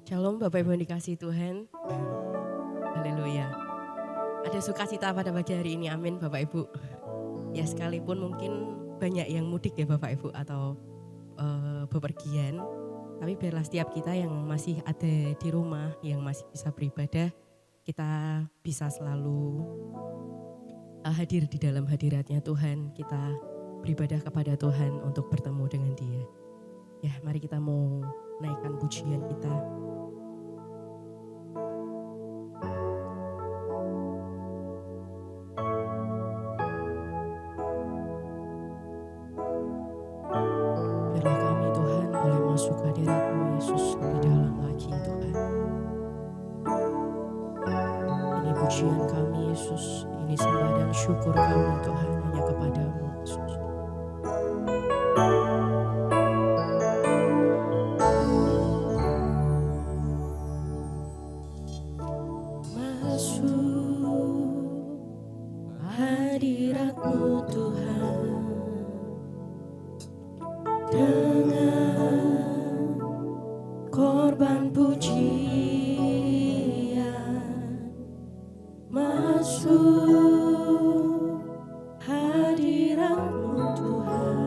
Shalom Bapak Ibu yang dikasihi Tuhan. Haleluya. Ada sukacita pada pagi hari ini, amin Bapak Ibu. Ya sekalipun mungkin banyak yang mudik ya Bapak Ibu atau bepergian. Tapi biarlah setiap kita yang masih ada di rumah, yang masih bisa beribadah, kita bisa selalu hadir di dalam hadiratnya Tuhan. Kita beribadah kepada Tuhan untuk bertemu dengan Dia. Ya mari kita mau naikkan pujian kita. Biarlah kami Tuhan boleh masuk ke hadirat-Mu Yesus lebih dalam lagi Tuhan. Ini pujian kami Yesus, ini sembah dan syukur kami Tuhan hanya kepada-Mu Yesus. Masuk hadirat-Mu Tuhan dengan korban pujian. Masuk hadirat-Mu Tuhan,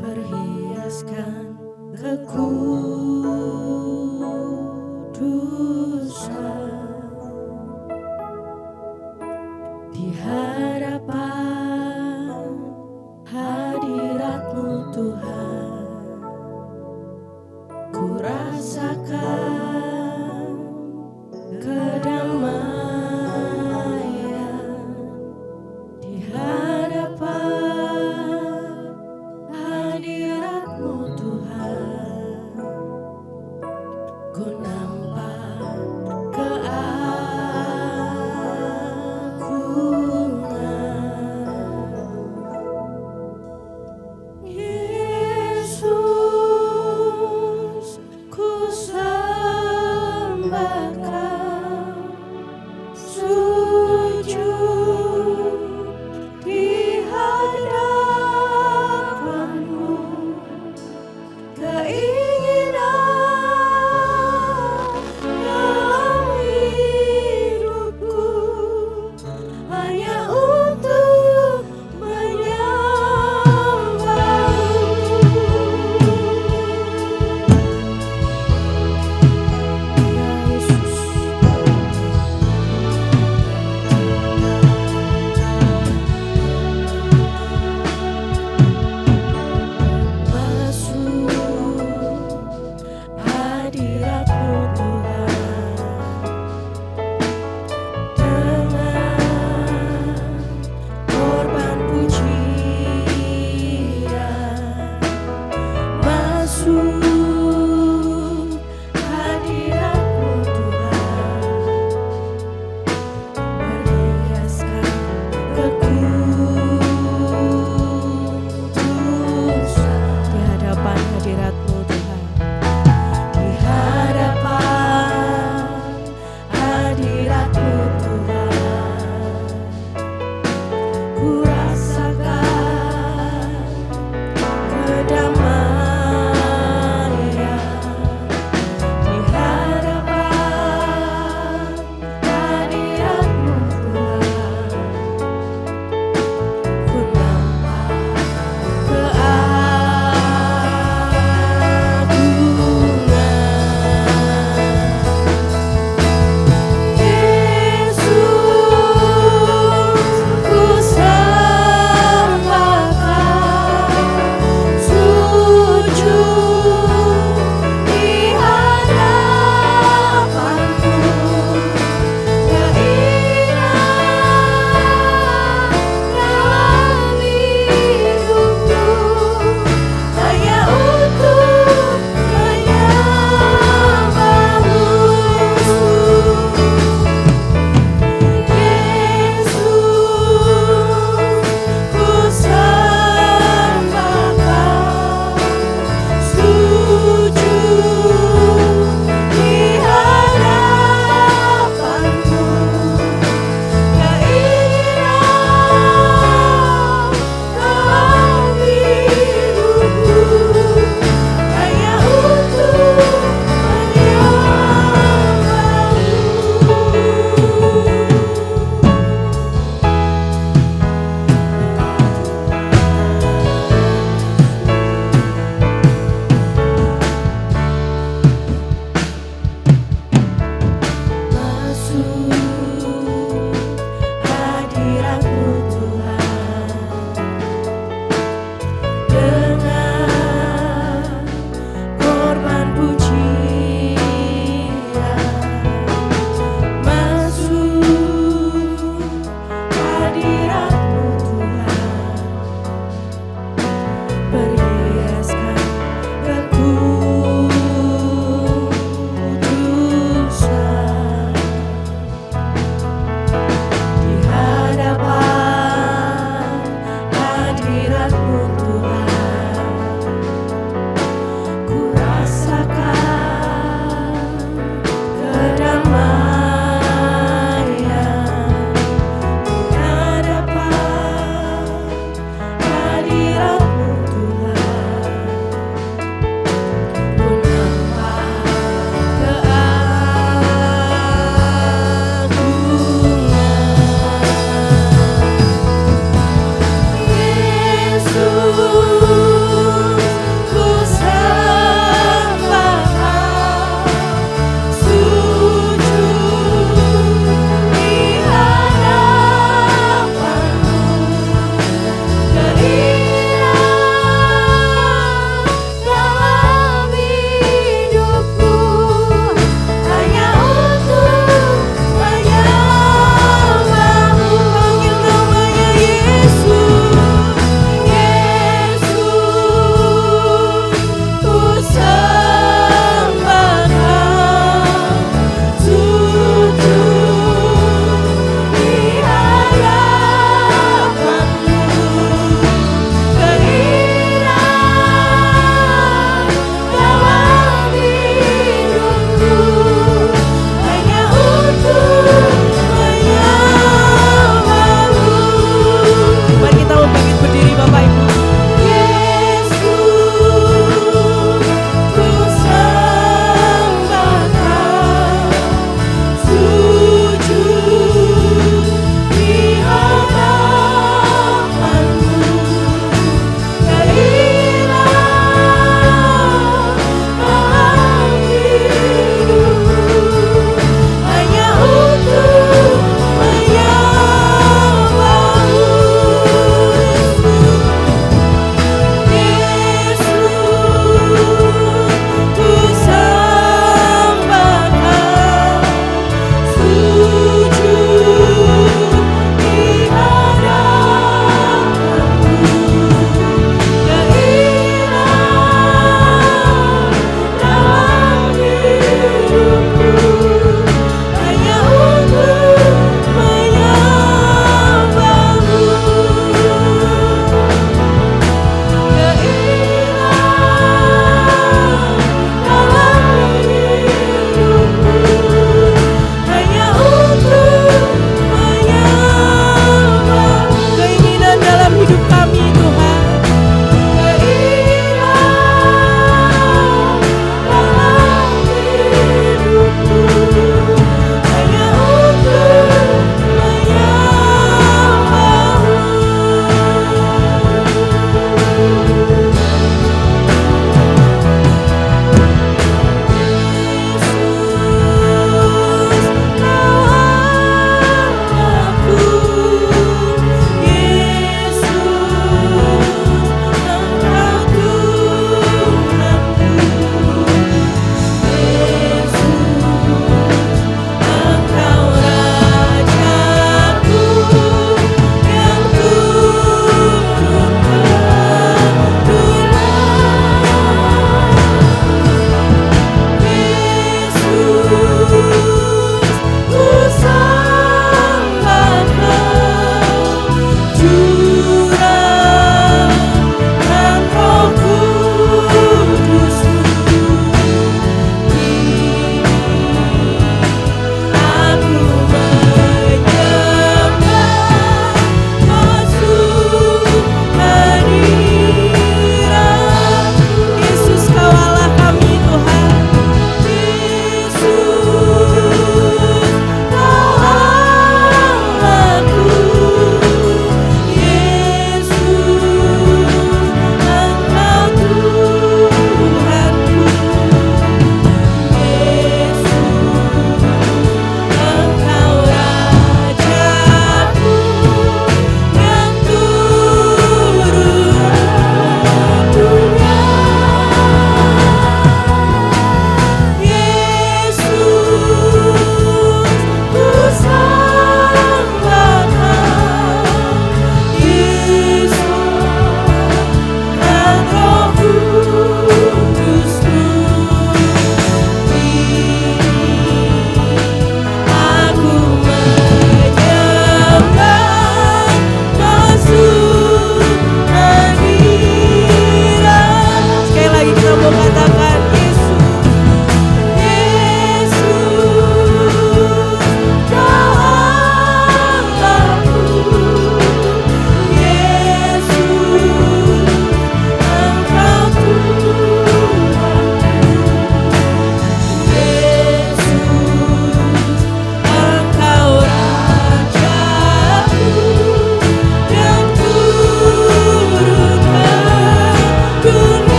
berhiaskan kekudusan di hadapan hadirat-Mu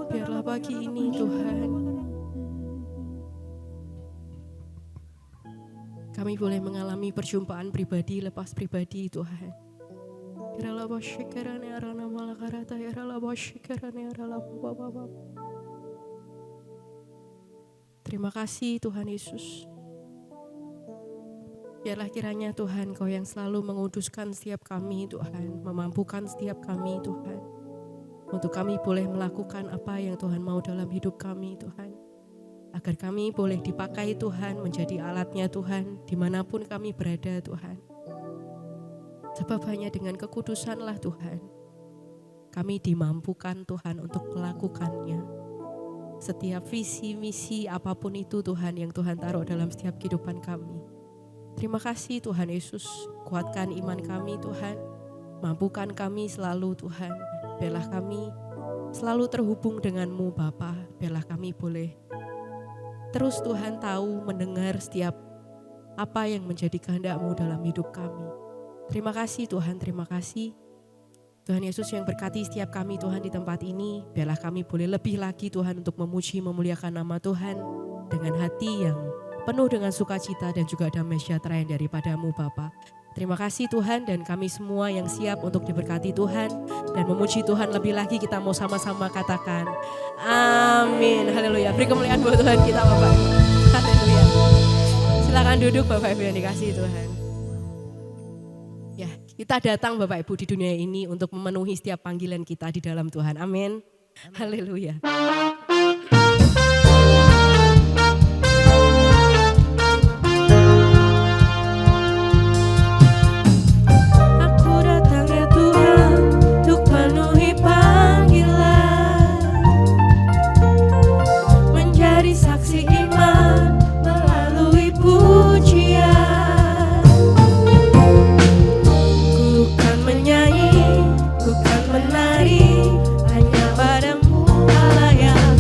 Biarlah pagi ini Tuhan, kami boleh mengalami perjumpaan pribadi lepas pribadi Tuhan. Terima kasih Tuhan Yesus. Biarlah kiranya Tuhan Kau yang selalu menguduskan setiap kami Tuhan, memampukan setiap kami Tuhan, untuk kami boleh melakukan apa yang Tuhan mau dalam hidup kami Tuhan. Agar kami boleh dipakai Tuhan menjadi alatnya Tuhan dimanapun kami berada Tuhan. Sebab hanya dengan kekudusanlah Tuhan, kami dimampukan Tuhan untuk melakukannya. Setiap visi, misi, apapun itu Tuhan yang Tuhan taruh dalam setiap kehidupan kami. Terima kasih Tuhan Yesus, kuatkan iman kami Tuhan, mampukan kami selalu Tuhan. Biarlah kami selalu terhubung denganmu Bapa, biarlah kami boleh terus Tuhan tahu mendengar setiap apa yang menjadi kehendak-Mu dalam hidup kami. Terima kasih Tuhan, terima kasih. Tuhan Yesus yang berkati setiap kami Tuhan di tempat ini, biarlah kami boleh lebih lagi Tuhan untuk memuji, memuliakan nama Tuhan dengan hati yang penuh dengan sukacita dan juga damai sejahtera yang daripada-Mu Bapa. Terima kasih Tuhan, dan kami semua yang siap untuk diberkati Tuhan dan memuji Tuhan lebih lagi, kita mau sama-sama katakan amin. Haleluya. Beri kemuliaan buat Tuhan kita Bapak. Haleluya. Silakan duduk Bapak Ibu yang dikasihi Tuhan. Ya, kita datang Bapak Ibu di dunia ini untuk memenuhi setiap panggilan kita di dalam Tuhan. Amin. Haleluya. Bukan menari, hanya padamu Allah yang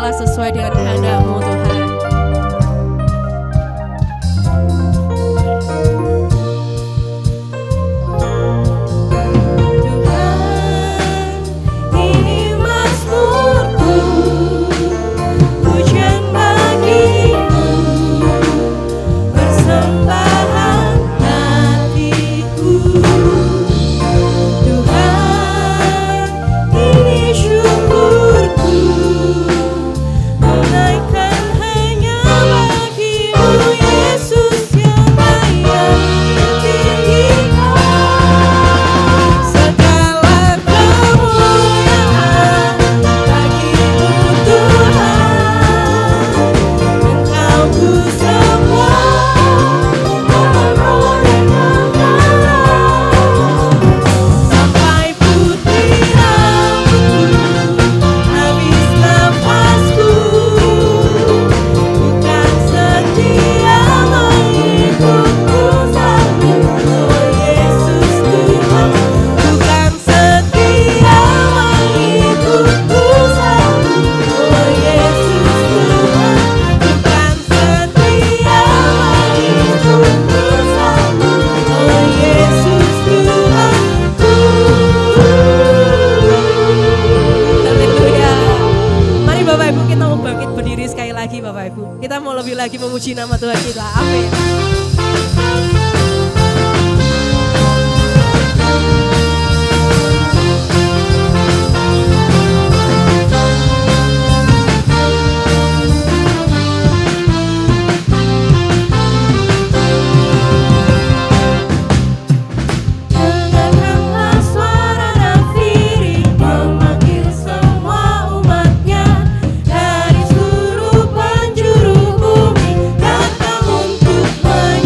berbicara sesuai dengan kehendak-Mu Tuhan. Kita mau lebih lagi memuji nama Tuhan kita. Amin. Untuk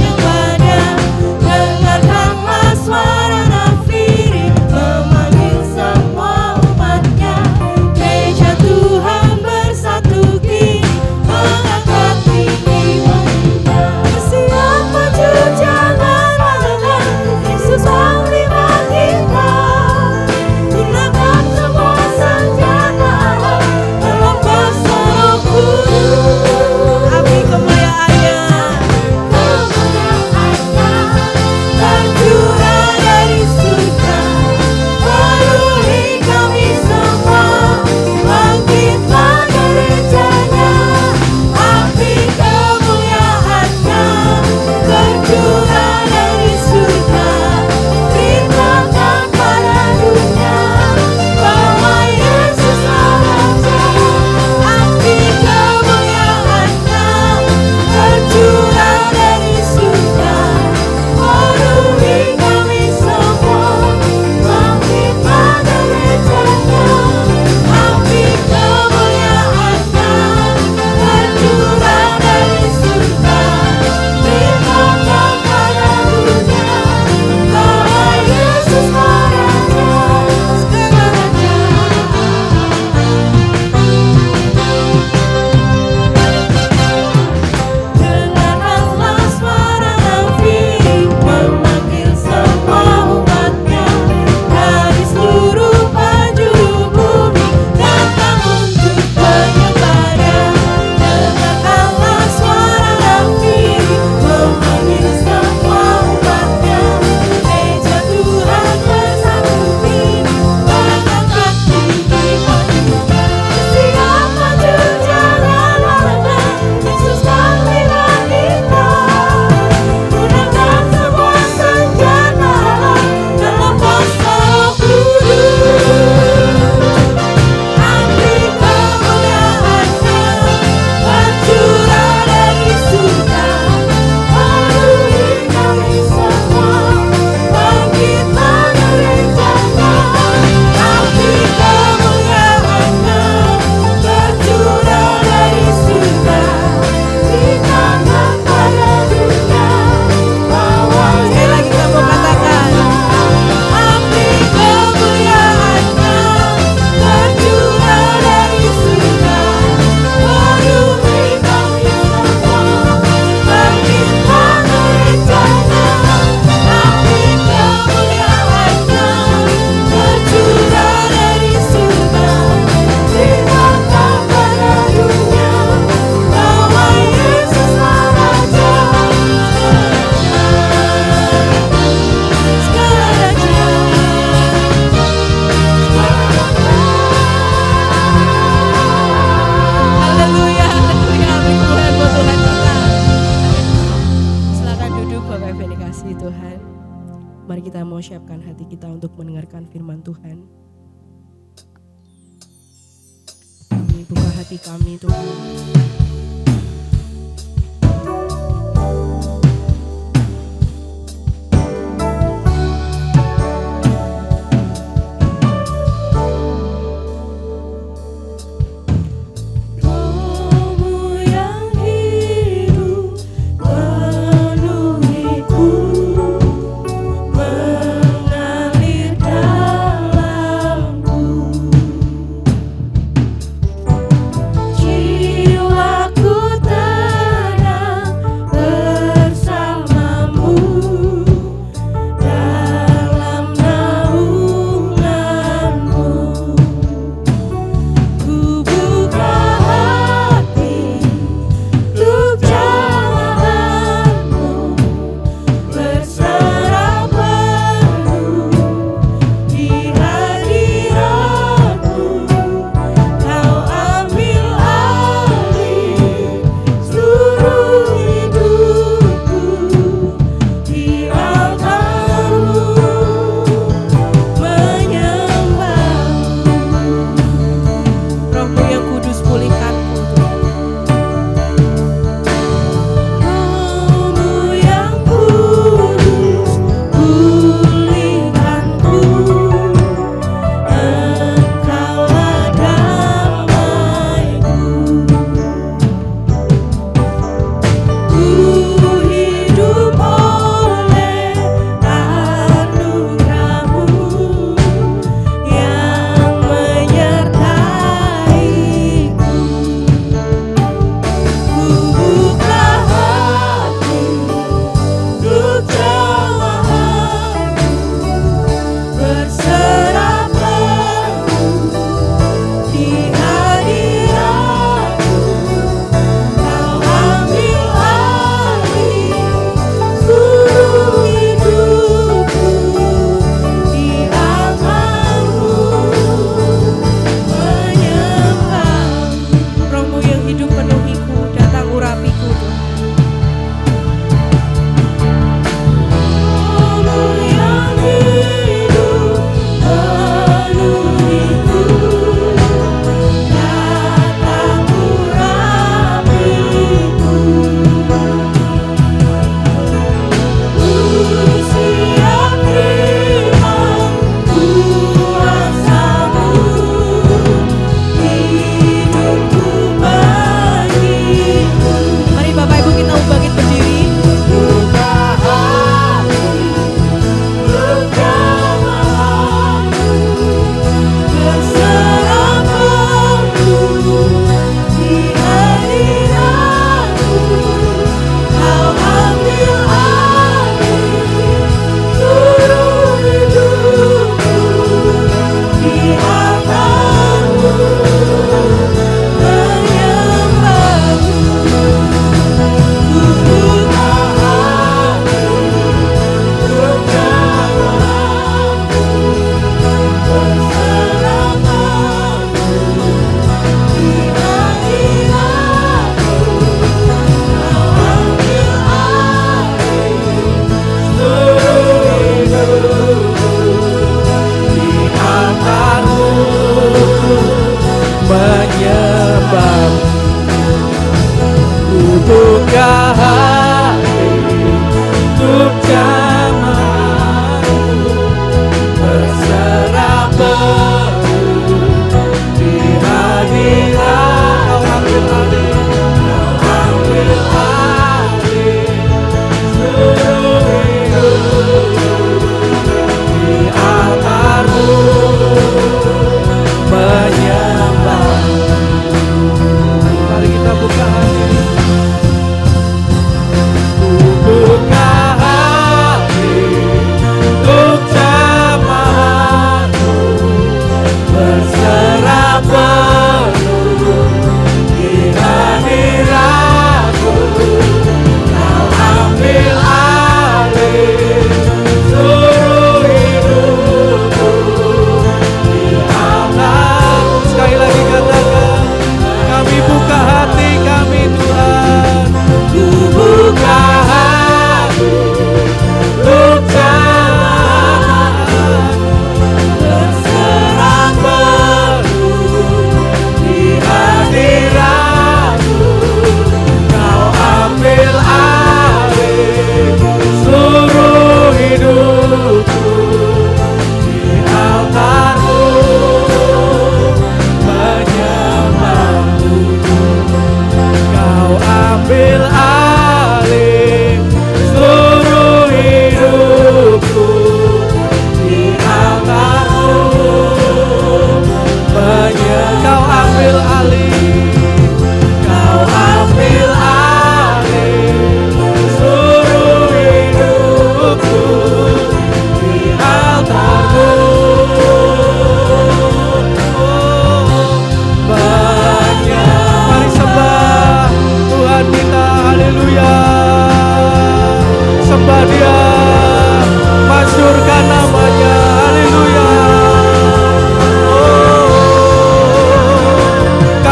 siapkan hati kita untuk mendengarkan firman Tuhan. Kami buka hati kami Tuhan.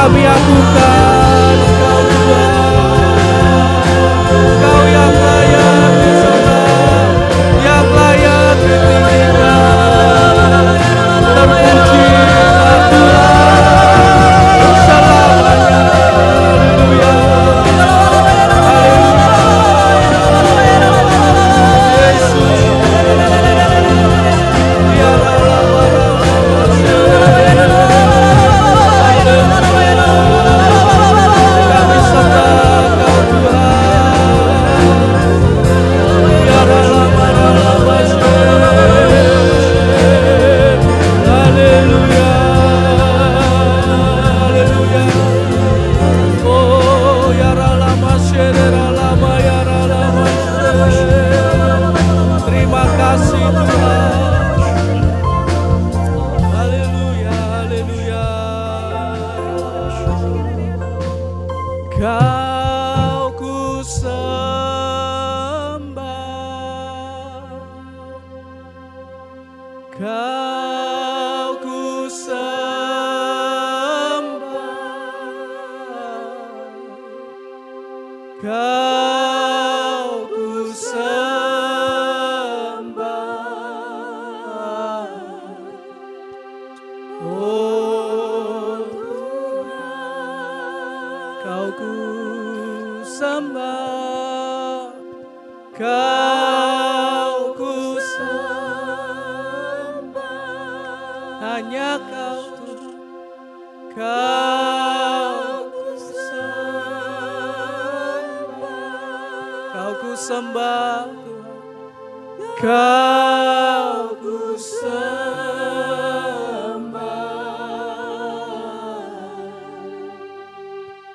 kami agungkan Engkau Tuhan. Engkau yang layak disembah, yang layak ditinggikan. Terpujilah Tuhan selamanya. Haleluya. Terima kasih Tuhan. Haleluya, haleluya. Kau ku sembah, Kau ku sembah, Kau ku sembah, oh Tuhan. Kau ku sembah, Kau ku sembah, hanya Kau Tuhan. Kau ku sembah, Kau ku sembah Tuhan. Kau ku sembah,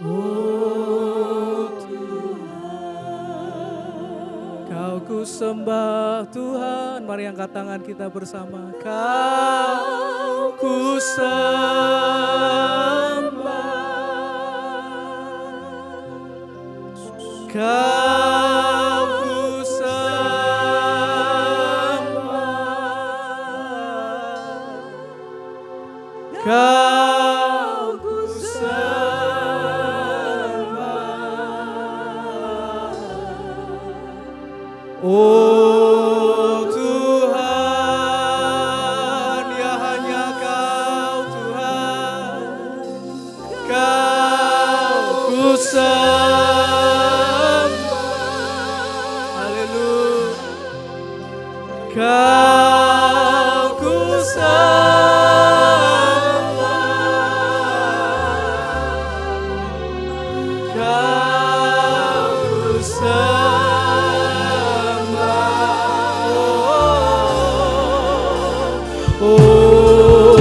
oh Tuhan. Kau ku sembah Tuhan. Mari angkat tangan kita bersama. Kau ku sembah, Kau ku sembah, Kau ku sembah, oh Tuhan, ya hanya Kau Tuhan. Kau ku sembah, haleluya. Kau ku sembah, Kau ku sembah, oh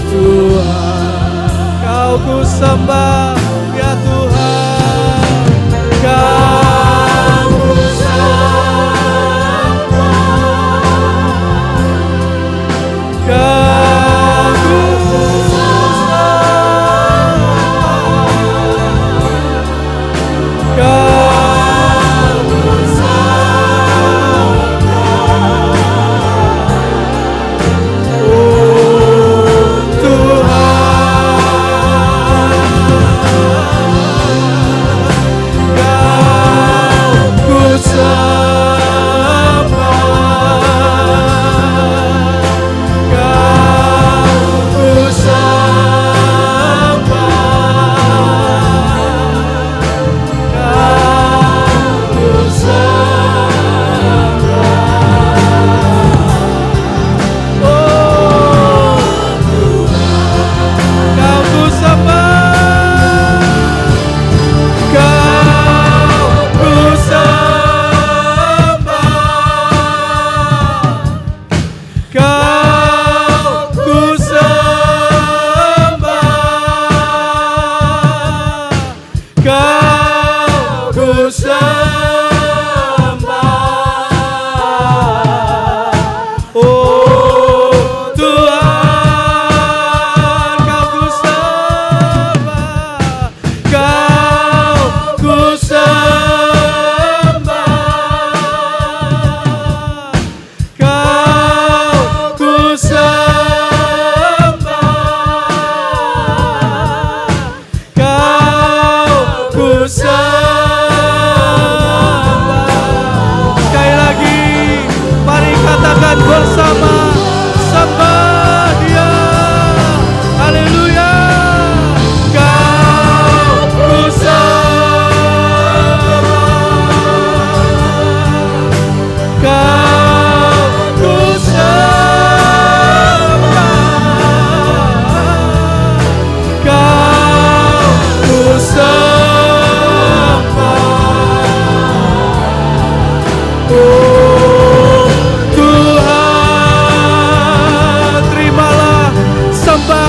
Tuhan. Kau ku sembah ya Tuhan. Kau ku sembah, Kau ku sembah, Kau ku sembah, oh Tuhan.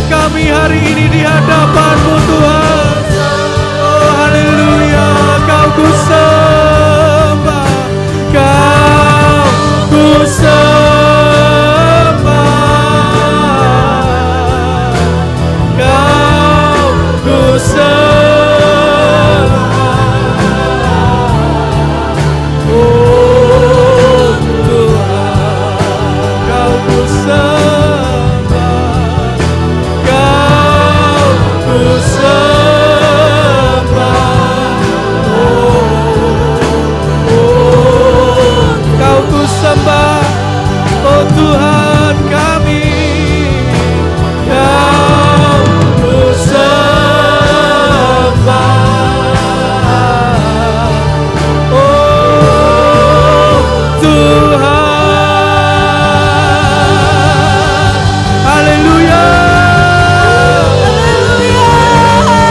kami hari ini di hadapan-Mu Tuhan. Oh haleluya, Kau ku sembah, Kau ku sembah, Kau ku sembah. Oh Tuhan, Kau ku sembah, Kau ku sembah. Kau ku sembah, oh Tuhan kami. Kau ku sembah, oh Tuhan. Haleluya.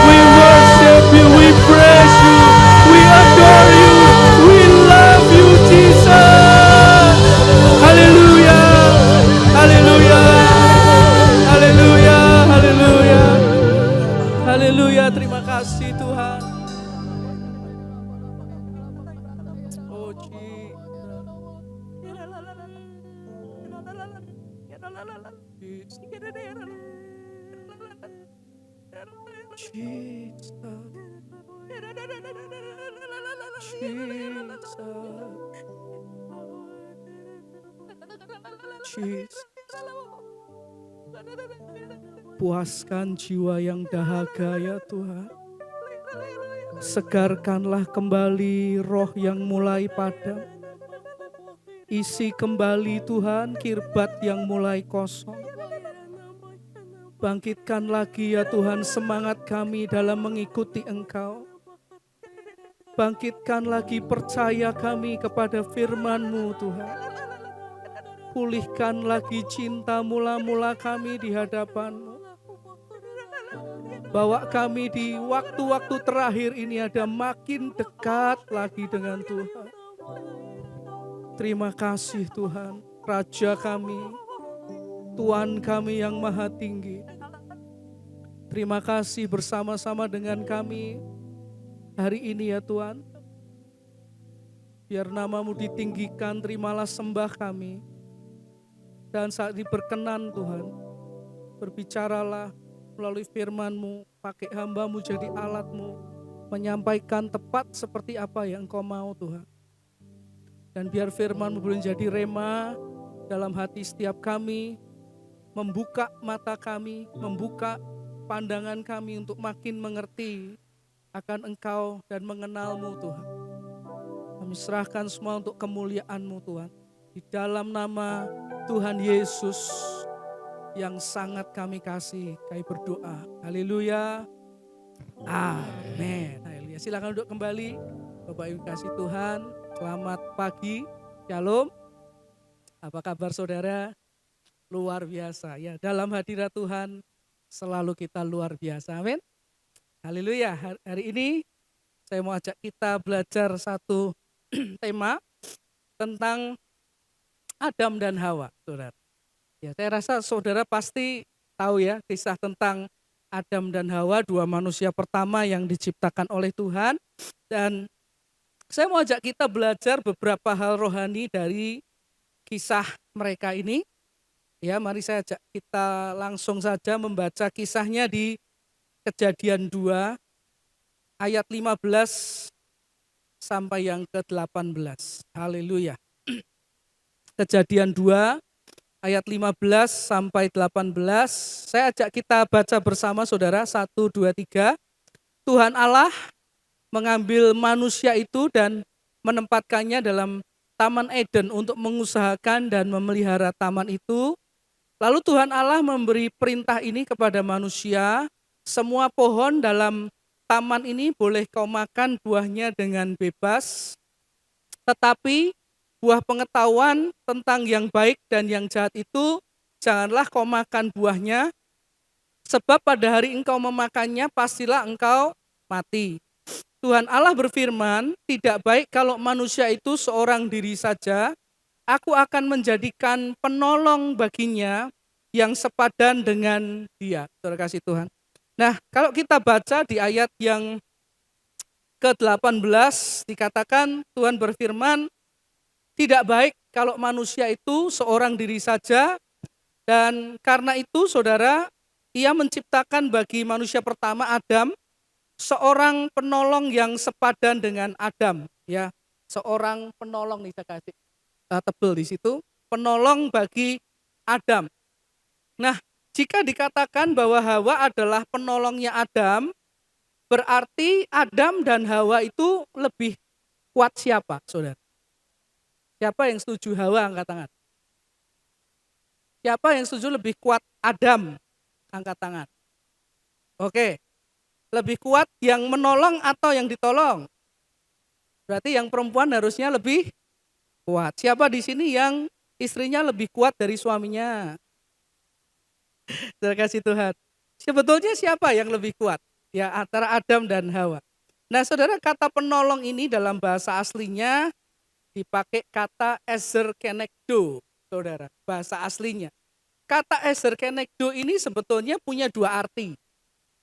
We worship you, we praise you, we adore you, we love you Jesus. Haleluya, haleluya, haleluya, haleluya, haleluya. Terima kasih Tuhan. Oh Jesus, Jesus. Puaskan jiwa yang dahaga ya Tuhan. Segarkanlah kembali roh yang mulai padam. Isi kembali Tuhan kirbat yang mulai kosong. Bangkitkan lagi ya Tuhan semangat kami dalam mengikuti Engkau. Bangkitkan lagi percaya kami kepada firman-Mu Tuhan. Pulihkan lagi cinta mula-mula kami di hadapan-Mu. Bawa kami di waktu-waktu terakhir ini ada makin dekat lagi dengan Tuhan. Terima kasih Tuhan, Raja kami, Tuhan kami yang maha tinggi. Terima kasih bersama-sama dengan kami hari ini ya Tuhan. Biar nama-Mu ditinggikan, terimalah sembah kami. Dan saat diberkenan Tuhan, berbicaralah melalui firman-Mu, pakai hamba-Mu jadi alat-Mu, menyampaikan tepat seperti apa yang Engkau mau Tuhan. Dan biar firman-Mu boleh jadi rema dalam hati setiap kami, membuka mata kami, membuka pandangan kami untuk makin mengerti akan Engkau dan mengenal-Mu Tuhan. Kami serahkan semua untuk kemuliaan-Mu Tuhan. Di dalam nama Tuhan Yesus yang sangat kami kasih, kami berdoa. Haleluya. Amin. Haleluya. Silakan duduk kembali. Bapak Ibu kasih Tuhan, selamat pagi. Shalom. Apa kabar saudara? Luar biasa ya. Dalam hadirat Tuhan selalu kita luar biasa. Amin. Haleluya. Hari ini saya mau ajak kita belajar satu tema tentang Adam dan Hawa, saudara. Ya, saya rasa saudara pasti tahu ya kisah tentang Adam dan Hawa, dua manusia pertama yang diciptakan oleh Tuhan. Dan saya mau ajak kita belajar beberapa hal rohani dari kisah mereka ini. Ya, mari saya ajak kita langsung saja membaca kisahnya di Kejadian 2 ayat 15 sampai yang ke-18. Haleluya. Kejadian 2 ayat 15 sampai 18. Saya ajak kita baca bersama saudara. 1, 2, 3. Tuhan Allah mengambil manusia itu dan menempatkannya dalam Taman Eden untuk mengusahakan dan memelihara taman itu. Lalu Tuhan Allah memberi perintah ini kepada manusia. Semua pohon dalam taman ini boleh kau makan buahnya dengan bebas. Tetapi buah pengetahuan tentang yang baik dan yang jahat itu janganlah kau makan buahnya, sebab pada hari engkau memakannya pastilah engkau mati. Tuhan Allah berfirman, tidak baik kalau manusia itu seorang diri saja, aku akan menjadikan penolong baginya yang sepadan dengan dia, saudara kasih Tuhan. Nah, kalau kita baca di ayat yang ke-18 dikatakan Tuhan berfirman, tidak baik kalau manusia itu seorang diri saja, dan karena itu saudara, ia menciptakan bagi manusia pertama Adam seorang penolong yang sepadan dengan Adam, ya. Seorang penolong nih saya kasih tebel di situ, penolong bagi Adam. Nah, jika dikatakan bahwa Hawa adalah penolongnya Adam, berarti Adam dan Hawa itu lebih kuat siapa, saudara? Siapa yang setuju Hawa, angkat tangan? Siapa yang setuju lebih kuat Adam, angkat tangan? Oke, lebih kuat yang menolong atau yang ditolong? Berarti yang perempuan harusnya lebih kuat. Siapa di sini yang istrinya lebih kuat dari suaminya? Terima kasih Tuhan. Sebetulnya siapa yang lebih kuat? Ya, antara Adam dan Hawa. Nah, saudara, kata penolong ini dalam bahasa aslinya dipakai kata ezer kenegdo, saudara, bahasa aslinya. Kata ezer kenegdo ini sebetulnya punya dua arti.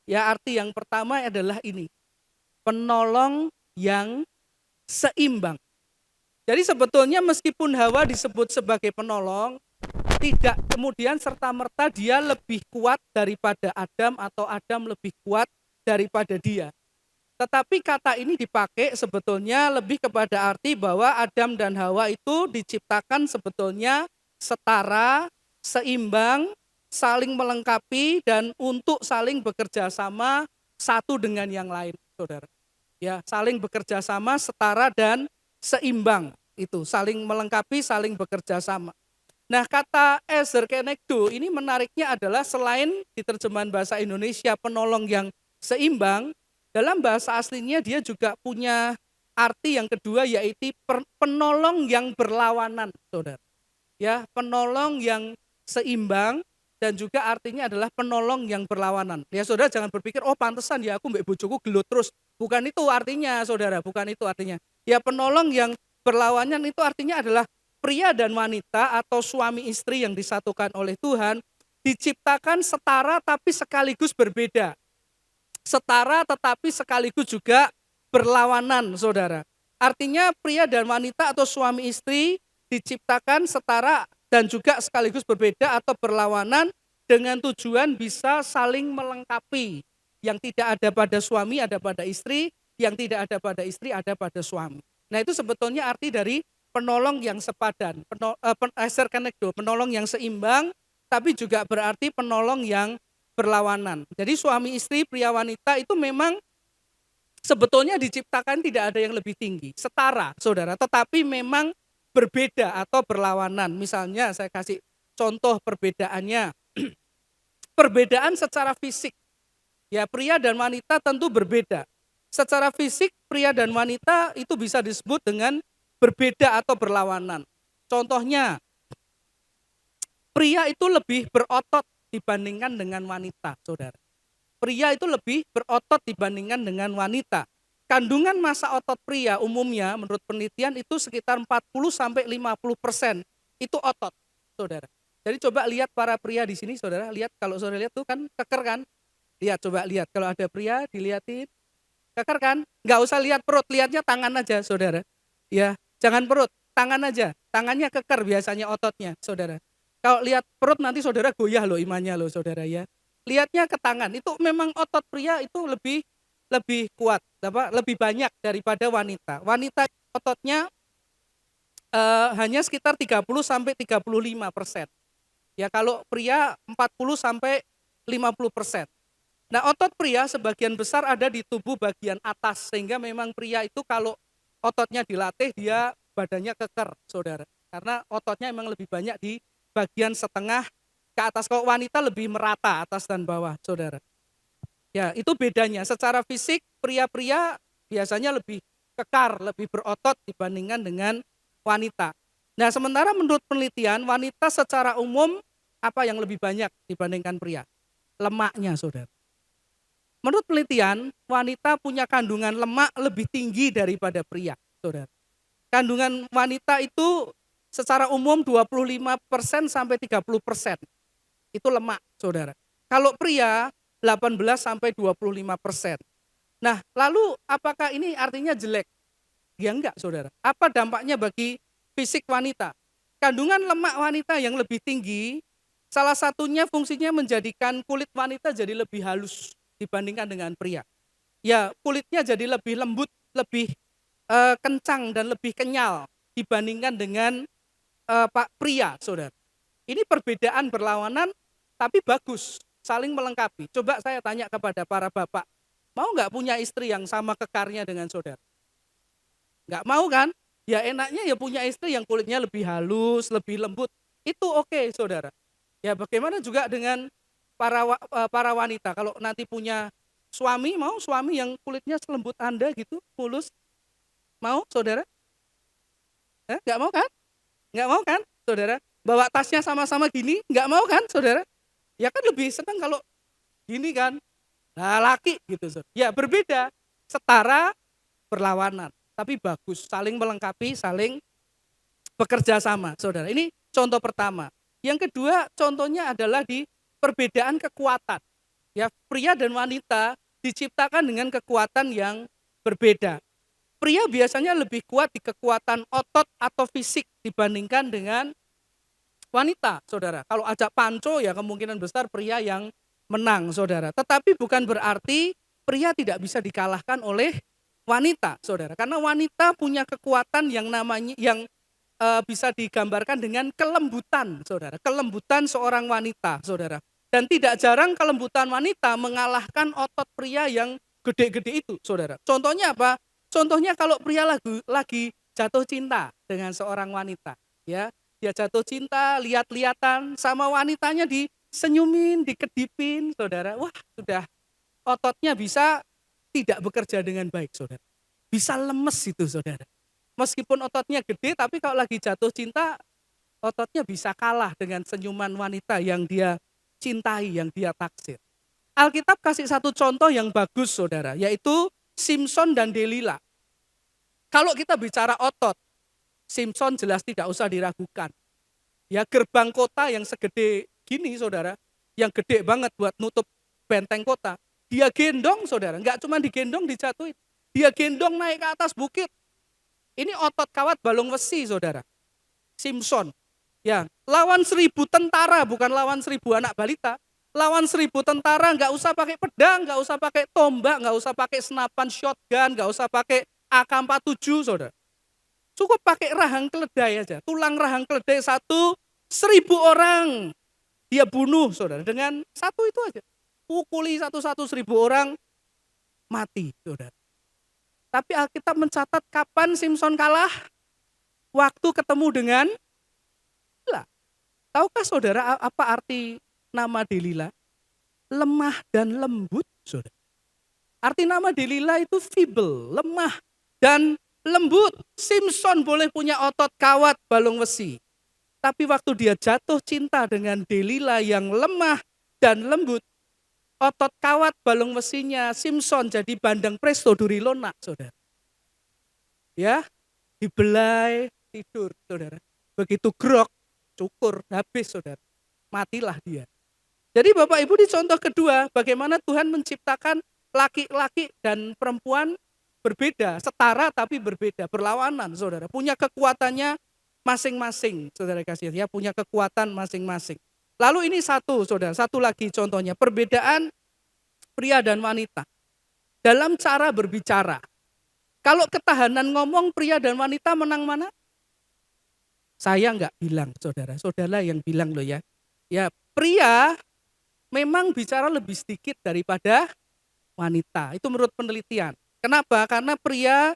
Ya, arti yang pertama adalah ini, penolong yang seimbang. Jadi sebetulnya meskipun Hawa disebut sebagai penolong, tidak kemudian serta-merta dia lebih kuat daripada Adam atau Adam lebih kuat daripada dia. Tetapi kata ini dipakai sebetulnya lebih kepada arti bahwa Adam dan Hawa itu diciptakan sebetulnya setara, seimbang, saling melengkapi dan untuk saling bekerja sama satu dengan yang lain, saudara. Ya, saling bekerja sama, setara dan seimbang itu, saling melengkapi, saling bekerja sama. Nah, kata ezer kenegdo ini menariknya adalah selain di terjemahan bahasa Indonesia penolong yang seimbang, dalam bahasa aslinya dia juga punya arti yang kedua, yaitu penolong yang berlawanan, saudara. Ya, penolong yang seimbang dan juga artinya adalah penolong yang berlawanan. Ya, saudara jangan berpikir, oh pantesan ya aku mbak bojoku gelut terus. Bukan itu artinya, saudara, bukan itu artinya. Ya, penolong yang berlawanan itu artinya adalah pria dan wanita atau suami istri yang disatukan oleh Tuhan diciptakan setara tapi sekaligus berbeda. Setara tetapi sekaligus juga berlawanan, saudara. Artinya pria dan wanita atau suami istri diciptakan setara dan juga sekaligus berbeda atau berlawanan dengan tujuan bisa saling melengkapi. Yang tidak ada pada suami ada pada istri, yang tidak ada pada istri ada pada suami. Nah, itu sebetulnya arti dari penolong yang sepadan, ezer kenegdo, penolong yang seimbang, tapi juga berarti penolong yang berlawanan. Jadi suami istri, pria wanita itu memang sebetulnya diciptakan tidak ada yang lebih tinggi, setara, saudara, tetapi memang berbeda atau berlawanan. Misalnya saya kasih contoh perbedaannya. Perbedaan secara fisik. Ya, pria dan wanita tentu berbeda. Secara fisik pria dan wanita itu bisa disebut dengan berbeda atau berlawanan. Contohnya, pria itu lebih berotot dibandingkan dengan wanita, saudara. Pria itu lebih berotot dibandingkan dengan wanita. Kandungan massa otot pria umumnya menurut penelitian itu sekitar 40-50% itu otot, saudara. Jadi coba lihat para pria di sini, saudara. Lihat, kalau saudara lihat tuh kan keker kan. Lihat, coba lihat. Kalau ada pria dilihatin, keker kan. Nggak usah lihat perut, lihatnya tangan aja, saudara. Ya, jangan perut, tangan aja. Tangannya keker biasanya ototnya, saudara. Kalau lihat perut nanti saudara goyah loh imannya loh, saudara ya. Lihatnya ke tangan, itu memang otot pria itu lebih kuat, lebih banyak daripada wanita. Wanita ototnya hanya sekitar 30-35%. Ya, kalau pria 40-50%. Nah, otot pria sebagian besar ada di tubuh bagian atas, sehingga memang pria itu kalau ototnya dilatih dia badannya keker, saudara. Karena ototnya memang lebih banyak di bagian setengah ke atas. Kalau wanita lebih merata atas dan bawah, saudara. Ya, itu bedanya. Secara fisik pria-pria biasanya lebih kekar, lebih berotot dibandingkan dengan wanita. Nah, sementara menurut penelitian wanita secara umum apa yang lebih banyak dibandingkan pria? Lemaknya, saudara. Menurut penelitian, wanita punya kandungan lemak lebih tinggi daripada pria, saudara. Kandungan wanita itu secara umum 25% sampai 30%. itu lemak, saudara. Kalau pria 18 sampai 25%. Nah, lalu apakah ini artinya jelek? Ya enggak, saudara. Apa dampaknya bagi fisik wanita? Kandungan lemak wanita yang lebih tinggi, salah satunya fungsinya menjadikan kulit wanita jadi lebih halus dibandingkan dengan pria. Ya, kulitnya jadi lebih lembut, lebih kencang dan lebih kenyal dibandingkan dengan Pak pria, saudara. Ini perbedaan berlawanan tapi bagus, saling melengkapi. Coba saya tanya kepada para bapak, mau nggak punya istri yang sama kekarnya dengan saudara? Nggak mau kan? Ya enaknya ya punya istri yang kulitnya lebih halus, lebih lembut. Itu oke, saudara. Ya bagaimana juga dengan para wanita, kalau nanti punya suami, mau suami yang kulitnya selembut Anda gitu, mulus, mau saudara? Nggak mau kan? Nggak mau kan, saudara? Bawa tasnya sama-sama gini, nggak mau kan, saudara? Ya kan lebih senang kalau gini kan. Nah, laki gitu, saudara. Ya berbeda, setara, berlawanan, tapi bagus, saling melengkapi, saling bekerja sama, saudara. Ini contoh pertama. Yang kedua, contohnya adalah di perbedaan kekuatan. Ya, pria dan wanita diciptakan dengan kekuatan yang berbeda. Pria biasanya lebih kuat di kekuatan otot atau fisik dibandingkan dengan wanita, saudara. Kalau ajak panco ya kemungkinan besar pria yang menang, saudara. Tetapi bukan berarti pria tidak bisa dikalahkan oleh wanita, saudara. Karena wanita punya kekuatan yang namanya bisa digambarkan dengan kelembutan, saudara. Kelembutan seorang wanita, saudara. Dan tidak jarang kelembutan wanita mengalahkan otot pria yang gede-gede itu, saudara. Contohnya apa? Contohnya kalau pria lagi jatuh cinta dengan seorang wanita, ya, dia jatuh cinta, lihat-lihatan sama wanitanya, disenyumin, dikedipin, saudara. Wah, sudah ototnya bisa tidak bekerja dengan baik, saudara. Bisa lemes itu, saudara. Meskipun ototnya gede, tapi kalau lagi jatuh cinta, ototnya bisa kalah dengan senyuman wanita yang dia cintai, yang dia taksir. Alkitab kasih satu contoh yang bagus, saudara, yaitu Simpson dan Delila. Kalau kita bicara otot, Simpson jelas tidak usah diragukan. Ya, gerbang kota yang segede gini, saudara, yang gede banget buat nutup benteng kota, dia gendong, saudara, nggak cuma digendong dijatuhin, dia gendong naik ke atas bukit. Ini otot kawat balung besi, saudara. Simpson, ya, lawan 1.000 tentara, bukan lawan 1.000 anak balita. Lawan 1.000 tentara, nggak usah pakai pedang, nggak usah pakai tombak, nggak usah pakai senapan shotgun, nggak usah pakai AK-47, saudara. Cukup pakai rahang keledai aja, tulang rahang keledai satu, 1.000 orang dia bunuh, saudara. Dengan satu itu aja, pukuli satu-satu 1.000 orang, mati, saudara. Tapi Alkitab mencatat kapan Simpson kalah? Waktu ketemu dengan Delila. Tahukah saudara apa arti nama Delila? Lemah dan lembut, saudara. Arti nama Delila itu feeble, lemah dan lembut. Simpson boleh punya otot kawat balung besi. Tapi waktu dia jatuh cinta dengan Delila yang lemah dan lembut, otot kawat balung besinya Simpson jadi bandeng presto duri lunak, saudara. Ya, dibelai, tidur, saudara. Begitu grok, cukur, habis, saudara. Matilah dia. Jadi Bapak Ibu, di contoh kedua, bagaimana Tuhan menciptakan laki-laki dan perempuan berbeda, setara tapi berbeda, berlawanan, saudara. Punya kekuatannya masing-masing, saudara kasih, ya, punya kekuatan masing-masing. Lalu ini saudara, satu lagi contohnya, perbedaan pria dan wanita dalam cara berbicara. Kalau ketahanan ngomong pria dan wanita menang mana? Saya nggak bilang, saudara. Saudara yang bilang loh ya. Ya, pria memang bicara lebih sedikit daripada wanita. Itu menurut penelitian. Kenapa? Karena pria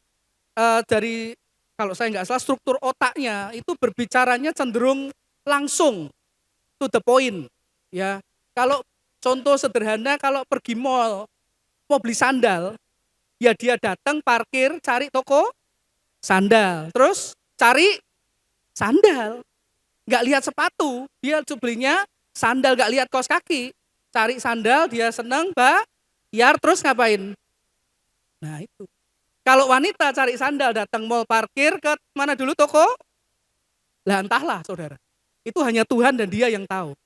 dari, kalau saya nggak salah, struktur otaknya itu berbicaranya cenderung langsung, to the point. Ya, kalau contoh sederhana, kalau pergi mall, mau beli sandal, ya dia datang parkir, cari toko sandal, terus cari sandal, nggak lihat sepatu, dia belinya sandal, nggak lihat kaos kaki, cari sandal, dia seneng, bayar, terus ngapain? Nah itu. Kalau wanita cari sandal, datang mall, parkir, ke mana dulu toko? Lah entahlah, saudara. Itu hanya Tuhan dan dia yang tahu.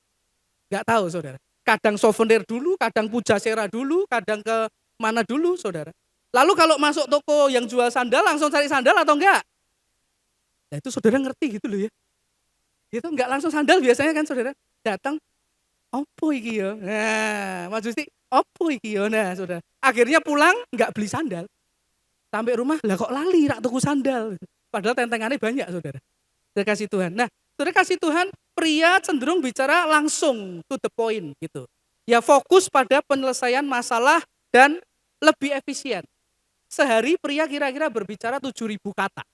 Nggak tahu saudara. Kadang souvenir dulu, kadang pujasera dulu, kadang ke mana dulu saudara. Lalu kalau masuk toko yang jual sandal langsung cari sandal atau enggak? Nah itu saudara ngerti gitu loh ya. Itu enggak langsung sandal biasanya kan saudara. Datang, opo iki ya? Nah, Mas Gusti, opo iki ya? Nah saudara. Akhirnya pulang enggak beli sandal. Sampai rumah, lah kok lali rak tuku sandal. Padahal tentengannya banyak saudara. Saudara kasih Tuhan. Nah, saudara kasih Tuhan, pria cenderung bicara langsung to the point gitu. Ya fokus pada penyelesaian masalah dan lebih efisien. Sehari pria kira-kira berbicara 7.000 kata.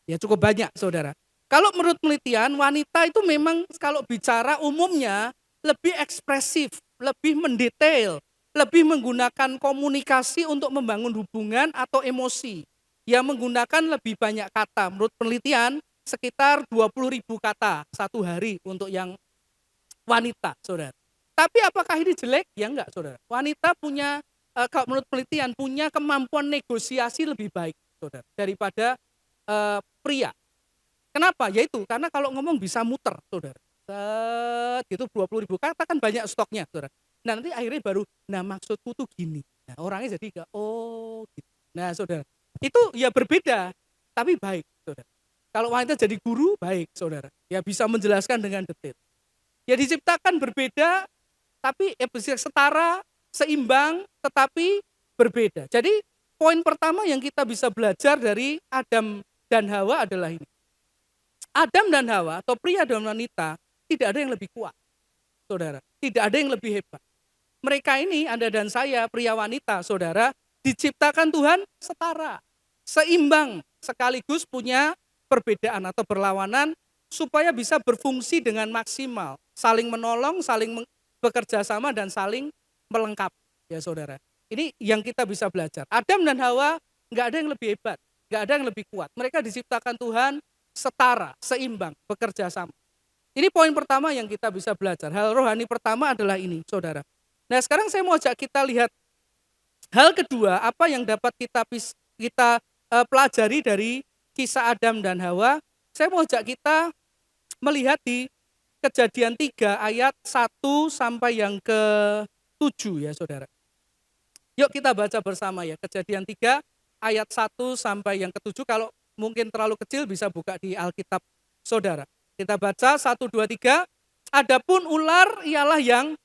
Ya cukup banyak saudara. Kalau menurut penelitian, wanita itu memang kalau bicara umumnya lebih ekspresif, lebih mendetail, lebih menggunakan komunikasi untuk membangun hubungan atau emosi. Yang menggunakan lebih banyak kata. Menurut penelitian sekitar 20.000 kata satu hari untuk yang wanita, saudara. Tapi apakah ini jelek? Ya enggak, saudara. Wanita punya, kalau menurut penelitian, punya kemampuan negosiasi lebih baik, saudara, daripada pria. Kenapa? Yaitu karena kalau ngomong bisa muter, saudara. Set, gitu 20.000 kata kan banyak stoknya, saudara. Nah nanti akhirnya baru, nah maksudku tuh gini. Nah orangnya jadi enggak, oh gitu. Nah saudara, itu ya berbeda, tapi baik, saudara. Kalau wanita jadi guru, baik, saudara. Ya bisa menjelaskan dengan detail. Ya diciptakan berbeda, tapi bisa setara, seimbang, tetapi berbeda. Jadi poin pertama yang kita bisa belajar dari Adam dan Hawa adalah ini. Adam dan Hawa atau pria dan wanita tidak ada yang lebih kuat, saudara. Tidak ada yang lebih hebat. Mereka ini, Anda dan saya, pria wanita, saudara, diciptakan Tuhan setara, seimbang, sekaligus punya perbedaan atau berlawanan supaya bisa berfungsi dengan maksimal, saling menolong, saling bekerja sama dan saling melengkapi, ya saudara. Ini yang kita bisa belajar. Adam dan Hawa nggak ada yang lebih hebat, nggak ada yang lebih kuat. Mereka diciptakan Tuhan setara, seimbang, bekerja sama. Ini poin pertama yang kita bisa belajar. Hal rohani pertama adalah ini, saudara. Nah sekarang saya mau ajak kita lihat hal kedua, apa yang dapat kita pelajari dari kisah Adam dan Hawa. Saya mau ajak kita melihat di Kejadian 3 ayat 1 sampai yang ke-7 ya saudara. Yuk kita baca bersama ya, Kejadian 3 ayat 1 sampai yang ke-7. Kalau mungkin terlalu kecil bisa buka di Alkitab saudara. Kita baca 1, 2, 3. Adapun ular ialah yang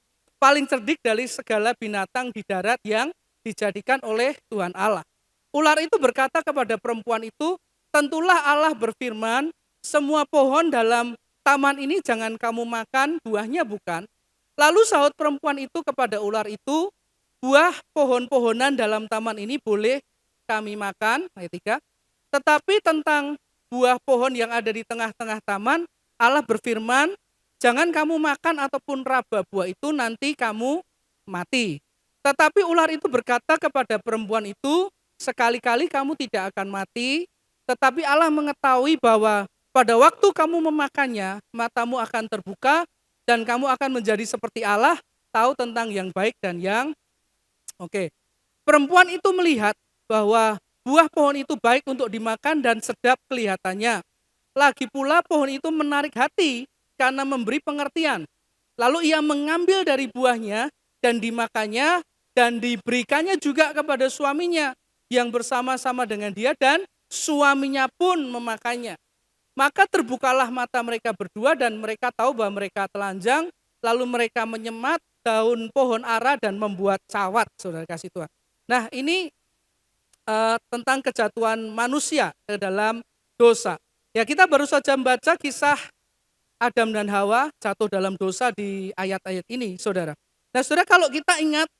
paling cerdik dari segala binatang di darat yang dijadikan oleh Tuhan Allah. Ular itu berkata kepada perempuan itu, tentulah Allah berfirman, semua pohon dalam taman ini jangan kamu makan, buahnya bukan. Lalu sahut perempuan itu kepada ular itu, buah pohon-pohonan dalam taman ini boleh kami makan, ayat 3. Tetapi tentang buah pohon yang ada di tengah-tengah taman, Allah berfirman, jangan kamu makan ataupun raba buah itu, nanti kamu mati. Tetapi ular itu berkata kepada perempuan itu, sekali-kali kamu tidak akan mati, tetapi Allah mengetahui bahwa pada waktu kamu memakannya, matamu akan terbuka dan kamu akan menjadi seperti Allah, tahu tentang yang baik dan yang oke. Perempuan itu melihat bahwa buah pohon itu baik untuk dimakan dan sedap kelihatannya. Lagi pula pohon itu menarik hati karena memberi pengertian. Lalu ia mengambil dari buahnya dan dimakannya dan diberikannya juga kepada suaminya yang bersama-sama dengan dia dan suaminya pun memakannya. Maka terbukalah mata mereka berdua dan mereka tahu bahwa mereka telanjang, lalu mereka menyemat daun pohon ara dan membuat cawat, saudara kasih Tuhan. Nah ini tentang kejatuhan manusia ke dalam dosa. Ya kita baru saja membaca kisah Adam dan Hawa jatuh dalam dosa di ayat-ayat ini, saudara. Nah saudara kalau kita ingat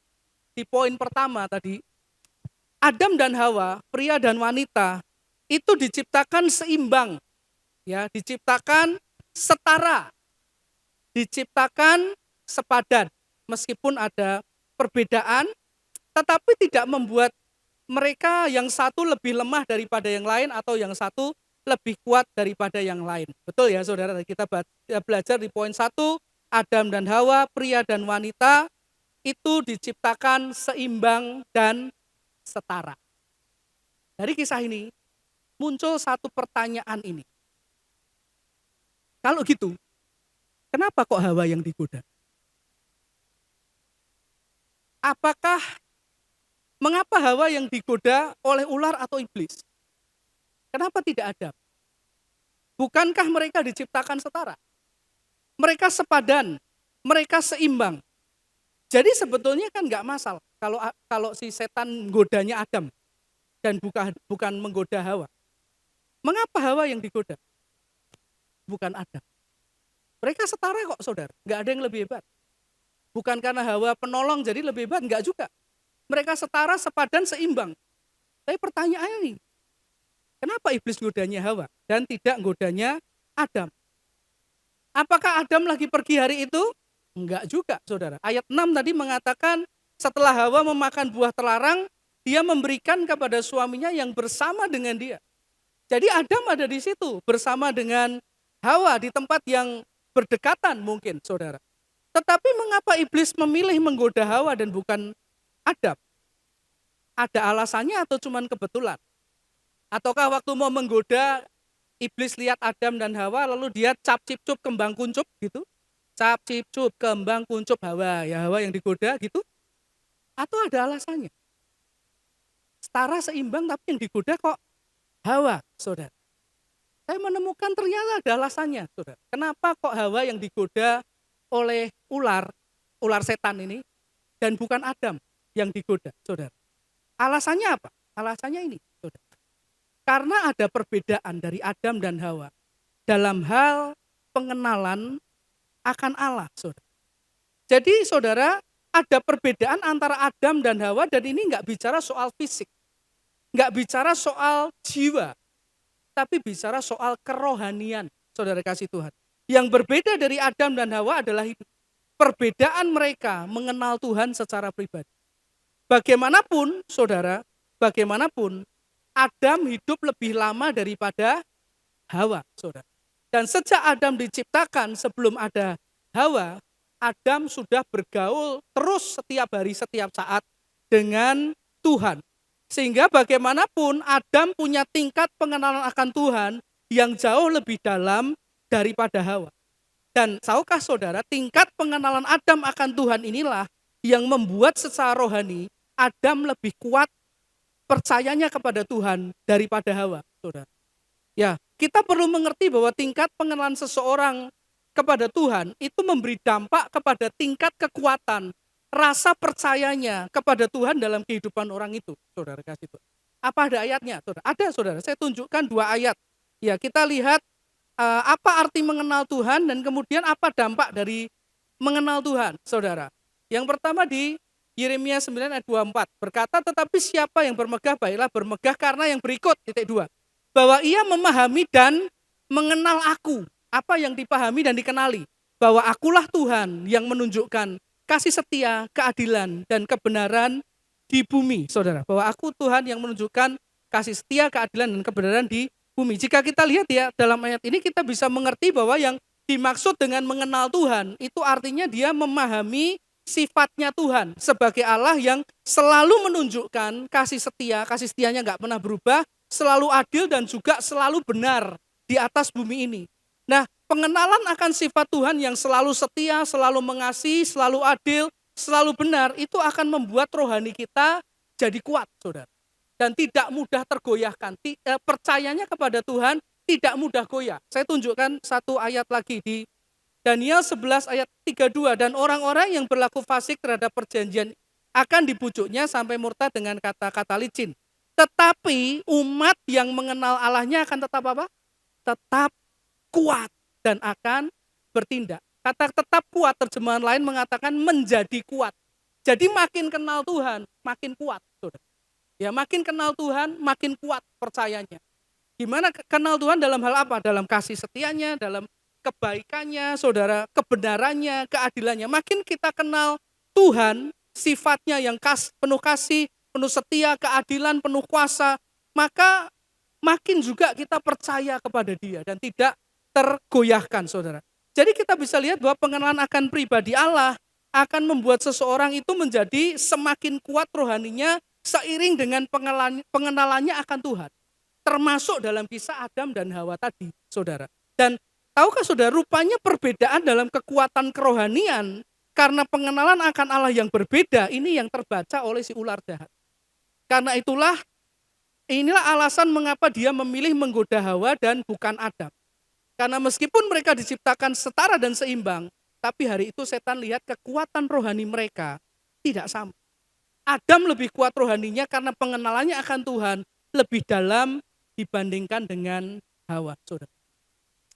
di poin pertama tadi, Adam dan Hawa, pria dan wanita, itu diciptakan seimbang. Ya, diciptakan setara, diciptakan sepadan, meskipun ada perbedaan, tetapi tidak membuat mereka yang satu lebih lemah daripada yang lain atau yang satu lebih kuat daripada yang lain. Betul ya saudara, kita belajar di poin 1, Adam dan Hawa, pria dan wanita, itu diciptakan seimbang dan setara. Dari kisah ini, muncul satu pertanyaan ini. Kalau gitu, kenapa kok Hawa yang digoda? Apakah mengapa Hawa yang digoda oleh ular atau iblis? Kenapa tidak Adam? Bukankah mereka diciptakan setara? Mereka sepadan, mereka seimbang. Jadi sebetulnya kan nggak masalah kalau si setan godanya Adam dan bukan menggoda Hawa. Mengapa Hawa yang digoda? Bukan Adam. Mereka setara kok saudara, nggak ada yang lebih hebat. Bukan karena Hawa penolong jadi lebih hebat, nggak juga. Mereka setara, sepadan, seimbang. Tapi pertanyaannya nih, kenapa iblis godanya Hawa dan tidak godanya Adam? Apakah Adam lagi pergi hari itu? Enggak juga saudara. Ayat 6 tadi mengatakan setelah Hawa memakan buah terlarang, dia memberikan kepada suaminya yang bersama dengan dia. Jadi Adam ada di situ bersama dengan Hawa di tempat yang berdekatan mungkin saudara. Tetapi mengapa iblis memilih menggoda Hawa dan bukan Adam? Ada alasannya atau cuman kebetulan? Ataukah waktu mau menggoda iblis lihat Adam dan Hawa lalu dia cap cip cup kembang kuncup gitu? Cap cip cup kembang kuncup Hawa, ya Hawa yang digoda gitu? Atau ada alasannya? Setara seimbang tapi yang digoda kok Hawa, saudara. Saya menemukan ternyata ada alasannya, saudara. Kenapa kok Hawa yang digoda oleh ular setan ini, dan bukan Adam yang digoda, saudara. Alasannya apa? Alasannya ini, saudara. Karena ada perbedaan dari Adam dan Hawa dalam hal pengenalan akan Allah, saudara. Jadi saudara, ada perbedaan antara Adam dan Hawa dan ini nggak bicara soal fisik, nggak bicara soal jiwa, tapi bicara soal kerohanian, saudara kasih Tuhan. Yang berbeda dari Adam dan Hawa adalah perbedaan mereka mengenal Tuhan secara pribadi. Bagaimanapun, saudara, bagaimanapun, Adam hidup lebih lama daripada Hawa, saudara. Dan sejak Adam diciptakan sebelum ada Hawa, Adam sudah bergaul terus setiap hari, setiap saat dengan Tuhan. Sehingga bagaimanapun Adam punya tingkat pengenalan akan Tuhan yang jauh lebih dalam daripada Hawa. Dan tahukah saudara, tingkat pengenalan Adam akan Tuhan inilah yang membuat secara rohani Adam lebih kuat percayanya kepada Tuhan daripada Hawa, saudara. Ya, kita perlu mengerti bahwa tingkat pengenalan seseorang kepada Tuhan itu memberi dampak kepada tingkat kekuatan rasa percayanya kepada Tuhan dalam kehidupan orang itu, saudara kasih Tuhan. Apa ada ayatnya, saudara? Ada, saudara. Saya tunjukkan 2 ayat. Ya, kita lihat apa arti mengenal Tuhan dan kemudian apa dampak dari mengenal Tuhan, saudara. Yang pertama di Yeremia 9 ayat 24 berkata, tetapi siapa yang bermegah baiklah bermegah karena yang berikut, titik 2. Bahwa ia memahami dan mengenal aku. Apa yang dipahami dan dikenali? Bahwa akulah Tuhan yang menunjukkan kasih setia, keadilan, dan kebenaran di bumi, saudara. Bahwa aku Tuhan yang menunjukkan kasih setia, keadilan, dan kebenaran di bumi. Jika kita lihat ya, dalam ayat ini kita bisa mengerti bahwa yang dimaksud dengan mengenal Tuhan, itu artinya dia memahami sifatnya Tuhan sebagai Allah yang selalu menunjukkan kasih setianya nggak pernah berubah, selalu adil dan juga selalu benar di atas bumi ini. Nah, pengenalan akan sifat Tuhan yang selalu setia, selalu mengasihi, selalu adil, selalu benar, itu akan membuat rohani kita jadi kuat, saudara. Dan tidak mudah tergoyahkan. Percayanya kepada Tuhan tidak mudah goyah. Saya tunjukkan 1 ayat lagi di Daniel 11 ayat 32. Dan orang-orang yang berlaku fasik terhadap perjanjian akan dibujuknya sampai murtad dengan kata-kata licin. Tetapi umat yang mengenal Allahnya akan tetap apa? Tetap kuat dan akan bertindak. Kata tetap kuat terjemahan lain mengatakan menjadi kuat. Jadi makin kenal Tuhan, makin kuat, saudara. Ya, makin kenal Tuhan, makin kuat percayanya. Gimana kenal Tuhan dalam hal apa? Dalam kasih setianya, dalam kebaikannya, saudara, kebenarannya, keadilannya. Makin kita kenal Tuhan, sifatnya yang penuh kasih, penuh setia, keadilan, penuh kuasa, maka makin juga kita percaya kepada Dia dan tidak tergoyahkan, saudara. Jadi kita bisa lihat bahwa pengenalan akan pribadi Allah akan membuat seseorang itu menjadi semakin kuat rohaninya seiring dengan pengenalannya akan Tuhan. Termasuk dalam kisah Adam dan Hawa tadi, saudara. Dan tahukah saudara, rupanya perbedaan dalam kekuatan kerohanian karena pengenalan akan Allah yang berbeda, ini yang terbaca oleh si ular jahat. Karena inilah alasan mengapa dia memilih menggoda Hawa dan bukan Adam. Karena meskipun mereka diciptakan setara dan seimbang, tapi hari itu setan lihat kekuatan rohani mereka tidak sama. Adam lebih kuat rohaninya karena pengenalannya akan Tuhan lebih dalam dibandingkan dengan Hawa, saudara.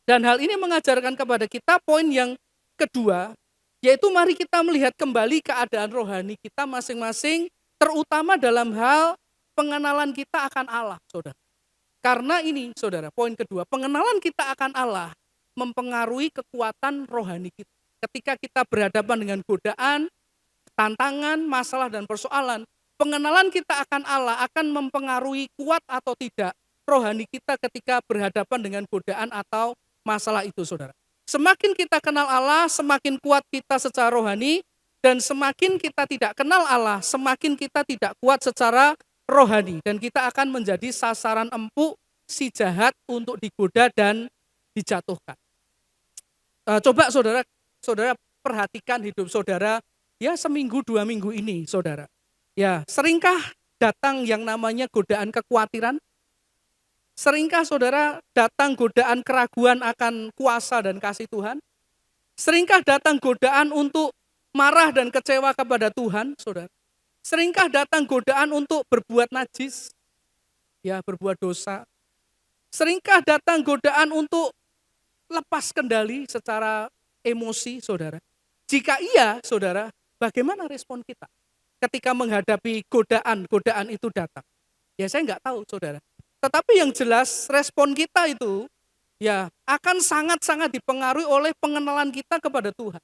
Dan hal ini mengajarkan kepada kita poin yang kedua, yaitu mari kita melihat kembali keadaan rohani kita masing-masing, terutama dalam hal pengenalan kita akan Allah, saudara. Karena ini, saudara, poin kedua, pengenalan kita akan Allah mempengaruhi kekuatan rohani kita. Ketika kita berhadapan dengan godaan, tantangan, masalah, dan persoalan, pengenalan kita akan Allah akan mempengaruhi kuat atau tidak rohani kita ketika berhadapan dengan godaan atau masalah itu, saudara. Semakin kita kenal Allah, semakin kuat kita secara rohani, dan semakin kita tidak kenal Allah, semakin kita tidak kuat secara rohani, dan kita akan menjadi sasaran empuk si jahat untuk digoda dan dijatuhkan. Coba saudara perhatikan hidup saudara ya seminggu 2 minggu ini, saudara. Ya, seringkah datang yang namanya godaan kekhawatiran? Seringkah saudara datang godaan keraguan akan kuasa dan kasih Tuhan? Seringkah datang godaan untuk marah dan kecewa kepada Tuhan, saudara? Seringkah datang godaan untuk berbuat najis, ya berbuat dosa? Seringkah datang godaan untuk lepas kendali secara emosi, saudara? Jika iya, saudara, bagaimana respon kita ketika menghadapi godaan itu datang? Ya saya nggak tahu, saudara. Tetapi yang jelas respon kita itu ya akan sangat-sangat dipengaruhi oleh pengenalan kita kepada Tuhan.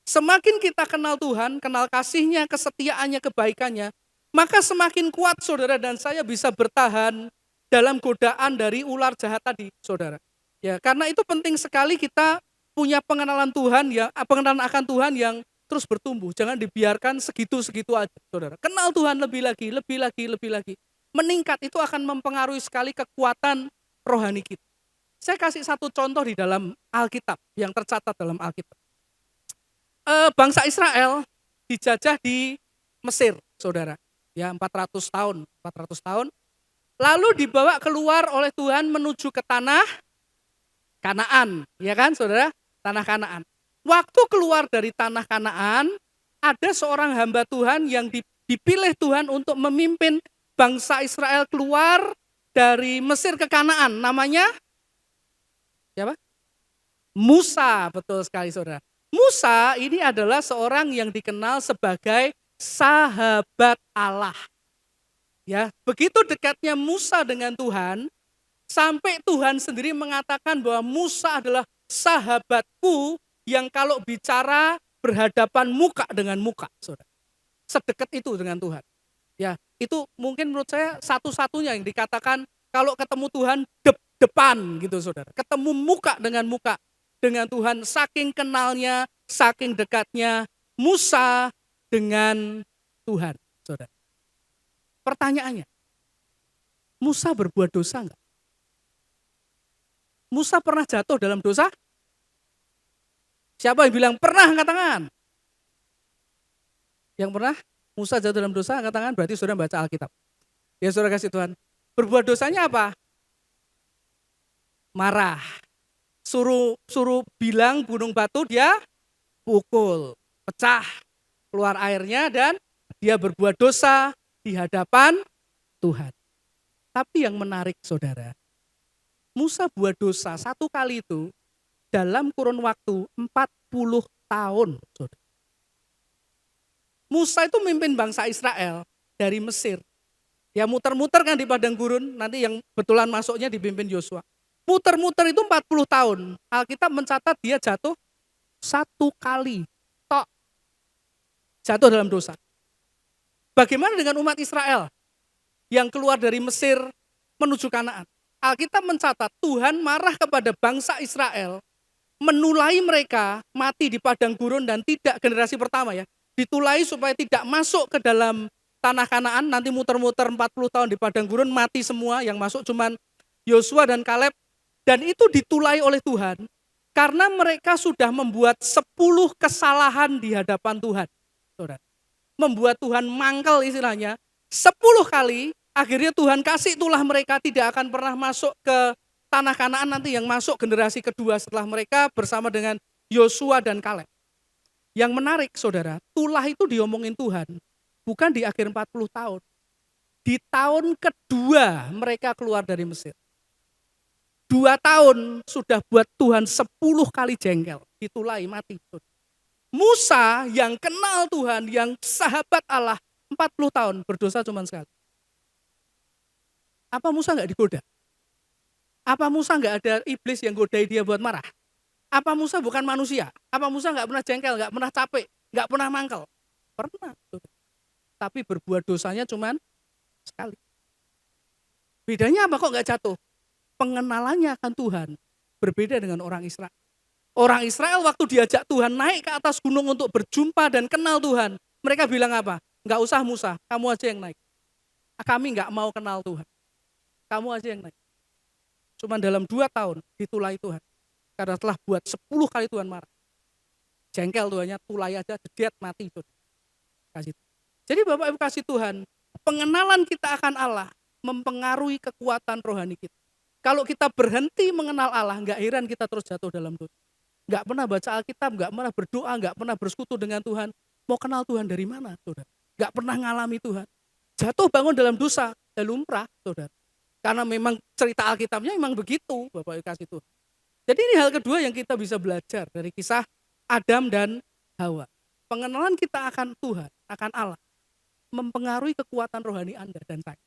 Semakin kita kenal Tuhan, kenal kasih-Nya, kesetiaannya, kebaikannya, maka semakin kuat saudara dan saya bisa bertahan dalam godaan dari ular jahat tadi, saudara. Ya, karena itu penting sekali kita punya pengenalan Tuhan ya, pengenalan akan Tuhan yang terus bertumbuh. Jangan dibiarkan segitu-segitu aja, saudara. Kenal Tuhan lebih lagi. Meningkat itu akan mempengaruhi sekali kekuatan rohani kita. Saya kasih satu contoh di dalam Alkitab yang tercatat dalam Alkitab. Bangsa Israel dijajah di Mesir, saudara. Ya, 400 tahun. Lalu dibawa keluar oleh Tuhan menuju ke tanah Kanaan, ya kan, saudara? Tanah Kanaan. Waktu keluar dari tanah Kanaan, ada seorang hamba Tuhan yang dipilih Tuhan untuk memimpin bangsa Israel keluar dari Mesir ke Kanaan. Namanya siapa? Musa, betul sekali, saudara. Musa ini adalah seorang yang dikenal sebagai sahabat Allah. Ya, begitu dekatnya Musa dengan Tuhan, sampai Tuhan sendiri mengatakan bahwa Musa adalah sahabatku yang kalau bicara berhadapan muka dengan muka, saudara. Sedekat itu dengan Tuhan. Ya, itu mungkin menurut saya satu-satunya yang dikatakan kalau ketemu Tuhan depan gitu, saudara. Ketemu muka dengan Tuhan, saking kenalnya, saking dekatnya Musa dengan Tuhan, saudara. Pertanyaannya, Musa berbuat dosa enggak? Musa pernah jatuh dalam dosa? Siapa yang bilang pernah, angkat tangan? Yang pernah Musa jatuh dalam dosa, angkat tangan, berarti saudara baca Alkitab. Ya saudara kasih Tuhan. Berbuat dosanya apa? Marah. Suruh bilang gunung batu, dia pukul, pecah, keluar airnya, dan dia berbuat dosa di hadapan Tuhan. Tapi yang menarik, saudara, Musa buat dosa satu kali itu dalam kurun waktu 40 tahun. Saudara. Musa itu memimpin bangsa Israel dari Mesir. Ya muter-muter kan di padang gurun, nanti yang betulan masuknya dipimpin Yosua. Muter-muter itu 40 tahun. Alkitab mencatat dia jatuh satu kali. Tok. Jatuh dalam dosa. Bagaimana dengan umat Israel yang keluar dari Mesir menuju Kanaan? Alkitab mencatat Tuhan marah kepada bangsa Israel, menulai mereka mati di padang gurun dan tidak generasi pertama ya. Ditulai supaya tidak masuk ke dalam tanah Kanaan, nanti muter-muter 40 tahun di padang gurun, mati semua, yang masuk cuman Yosua dan Kaleb. Dan itu ditulai oleh Tuhan Karena mereka sudah membuat 10 kesalahan di hadapan Tuhan. Saudara. Membuat Tuhan mangkel istilahnya. 10 kali akhirnya Tuhan kasih tulah mereka tidak akan pernah masuk ke tanah Kanaan nanti yang masuk generasi kedua setelah mereka bersama dengan Yosua dan Kaleb. Yang menarik saudara, tulah itu diomongin Tuhan bukan di akhir 40 tahun. Di tahun kedua mereka keluar dari Mesir. 2 tahun sudah buat Tuhan 10 kali jengkel, ditulai mati. Musa yang kenal Tuhan, yang sahabat Allah 40 tahun berdosa cuma sekali. Apa Musa nggak digoda? Apa Musa nggak ada iblis yang godai dia buat marah? Apa Musa bukan manusia? Apa Musa nggak pernah jengkel, nggak pernah capek, nggak pernah mangkel? Pernah. Tapi berbuat dosanya cuma sekali. Bedanya apa kok nggak jatuh? Pengenalannya akan Tuhan berbeda dengan orang Israel. Orang Israel waktu diajak Tuhan naik ke atas gunung untuk berjumpa dan kenal Tuhan. Mereka bilang apa? Nggak usah Musa, kamu aja yang naik. Kami nggak mau kenal Tuhan. Kamu aja yang naik. Cuma dalam 2 tahun ditulai Tuhan. Karena telah buat 10 kali Tuhan marah. Jengkel Tuhannya, tulai aja, dedet mati. Kasih. Jadi Bapak Ibu kasih Tuhan, pengenalan kita akan Allah mempengaruhi kekuatan rohani kita. Kalau kita berhenti mengenal Allah, nggak heran kita terus jatuh dalam dosa. Nggak pernah baca Alkitab, nggak pernah berdoa, nggak pernah bersekutu dengan Tuhan. Mau kenal Tuhan dari mana, saudara? Nggak pernah ngalami Tuhan. Jatuh bangun dalam dosa, lumrah, saudara. Karena memang cerita Alkitabnya memang begitu, Bapak Ibu kasih Tuhan. Jadi ini hal kedua yang kita bisa belajar dari kisah Adam dan Hawa. Pengenalan kita akan Tuhan, akan Allah, mempengaruhi kekuatan rohani Anda dan saya.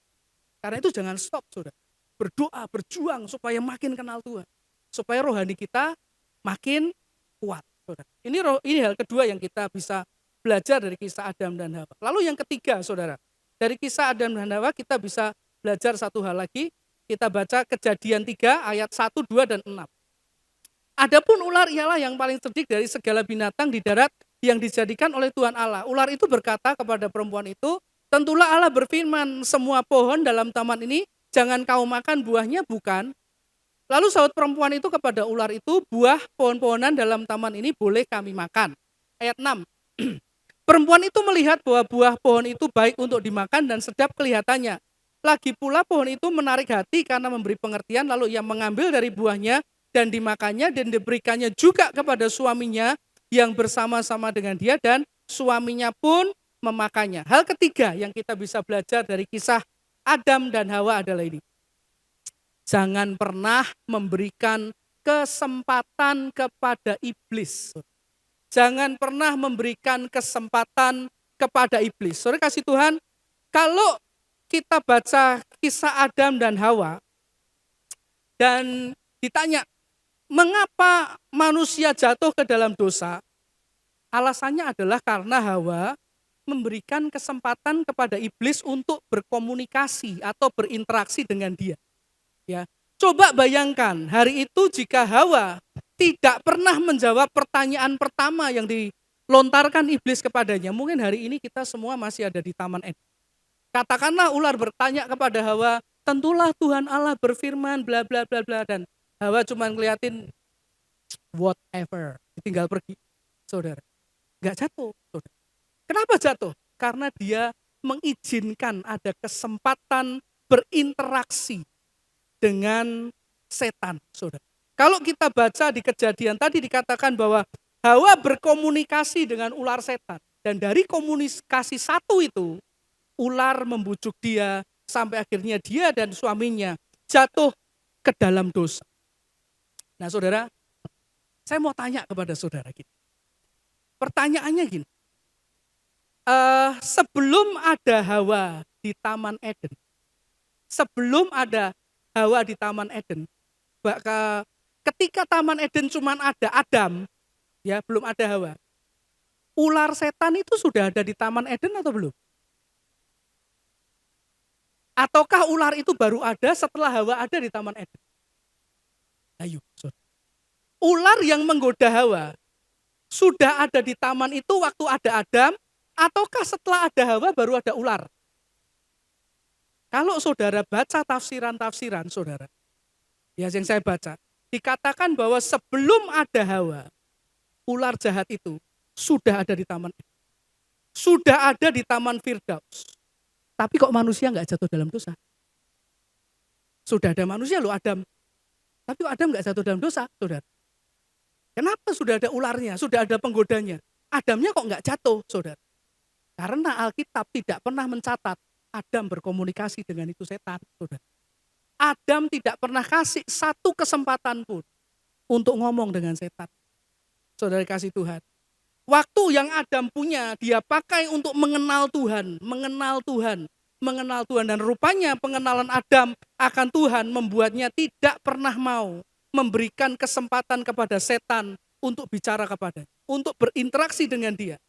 Karena itu jangan stop, saudara. Berdoa, berjuang supaya makin kenal Tuhan. Supaya rohani kita makin kuat. Saudara. Ini hal kedua yang kita bisa belajar dari kisah Adam dan Hawa. Lalu yang ketiga, saudara. Dari kisah Adam dan Hawa kita bisa belajar satu hal lagi. Kita baca Kejadian 3 ayat 1, 2, dan 6. Adapun ular ialah yang paling cerdik dari segala binatang di darat yang dijadikan oleh Tuhan Allah. Ular itu berkata kepada perempuan itu, tentulah Allah berfirman, semua pohon dalam taman ini jangan kau makan buahnya, bukan? Lalu sahut perempuan itu kepada ular itu, buah pohon-pohonan dalam taman ini boleh kami makan. Ayat 6. Perempuan itu melihat bahwa buah pohon itu baik untuk dimakan dan sedap kelihatannya. Lagi pula pohon itu menarik hati karena memberi pengertian, lalu ia mengambil dari buahnya dan dimakannya dan diberikannya juga kepada suaminya yang bersama-sama dengan dia dan suaminya pun memakannya. Hal ketiga yang kita bisa belajar dari kisah Adam dan Hawa adalah ini. Jangan pernah memberikan kesempatan kepada iblis. Jangan pernah memberikan kesempatan kepada iblis. Saudara kasih Tuhan, kalau kita baca kisah Adam dan Hawa dan ditanya, mengapa manusia jatuh ke dalam dosa? Alasannya adalah karena Hawa memberikan kesempatan kepada iblis untuk berkomunikasi atau berinteraksi dengan dia. Ya, coba bayangkan hari itu jika Hawa tidak pernah menjawab pertanyaan pertama yang dilontarkan iblis kepadanya. Mungkin hari ini kita semua masih ada di Taman Eden. Katakanlah ular bertanya kepada Hawa, tentulah Tuhan Allah berfirman bla bla bla bla, dan Hawa cuma ngeliatin whatever, tinggal pergi. Saudara, nggak jatuh. Saudara. Kenapa jatuh? Karena dia mengizinkan ada kesempatan berinteraksi dengan setan, saudara. Kalau kita baca di Kejadian tadi dikatakan bahwa Hawa berkomunikasi dengan ular setan. Dan dari komunikasi satu itu, ular membujuk dia sampai akhirnya dia dan suaminya jatuh ke dalam dosa. Nah saudara, saya mau tanya kepada saudara gini. Pertanyaannya gini. Sebelum ada Hawa di Taman Eden, sebelum ada Hawa di Taman Eden, ketika Taman Eden cuma ada Adam, ya belum ada Hawa. Ular setan itu sudah ada di Taman Eden atau belum? Ataukah ular itu baru ada setelah Hawa ada di Taman Eden? Ayo, ular yang menggoda Hawa sudah ada di taman itu waktu ada Adam, ataukah setelah ada Hawa baru ada ular? Kalau saudara baca tafsiran-tafsiran saudara, ya yang saya baca, dikatakan bahwa sebelum ada Hawa, ular jahat itu sudah ada di taman, sudah ada di taman Firdaus. Tapi kok manusia nggak jatuh dalam dosa? Sudah ada manusia loh, Adam. Tapi kok Adam nggak jatuh dalam dosa, saudara? Kenapa sudah ada ularnya, sudah ada penggodanya? Adamnya kok nggak jatuh, saudara? Karena Alkitab tidak pernah mencatat Adam berkomunikasi dengan itu setan, saudara. Adam tidak pernah kasih satu kesempatan pun untuk ngomong dengan setan. Saudara kasih Tuhan. Waktu yang Adam punya, dia pakai untuk mengenal Tuhan, mengenal Tuhan, mengenal Tuhan. Dan rupanya pengenalan Adam akan Tuhan membuatnya tidak pernah mau memberikan kesempatan kepada setan untuk bicara kepada, untuk berinteraksi dengan dia.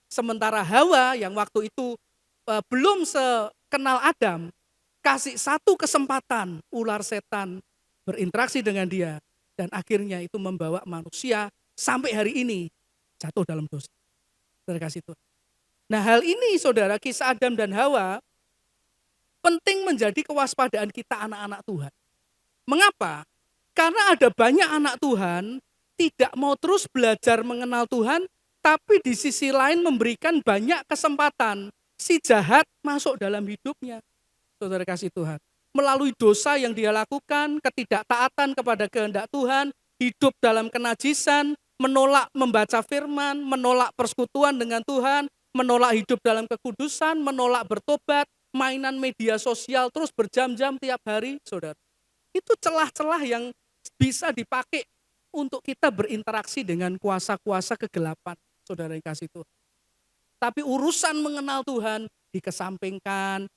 Sementara Hawa yang waktu itu belum sekenal Adam, kasih satu kesempatan ular setan berinteraksi dengan dia. Dan akhirnya itu membawa manusia sampai hari ini jatuh dalam dosa. Saudara kasih Tuhan. Nah hal ini saudara, kisah Adam dan Hawa penting menjadi kewaspadaan kita anak-anak Tuhan. Mengapa? Karena ada banyak anak Tuhan tidak mau terus belajar mengenal Tuhan, tapi di sisi lain memberikan banyak kesempatan si jahat masuk dalam hidupnya. Saudara kasih Tuhan. Melalui dosa yang dia lakukan, ketidaktaatan kepada kehendak Tuhan, hidup dalam kenajisan, menolak membaca firman, menolak persekutuan dengan Tuhan, menolak hidup dalam kekudusan, menolak bertobat, mainan media sosial terus berjam-jam tiap hari, saudara. Itu celah-celah yang bisa dipakai untuk kita berinteraksi dengan kuasa-kuasa kegelapan, saudara yang kasih Tuhan. Tapi urusan mengenal Tuhan dikesampingkan,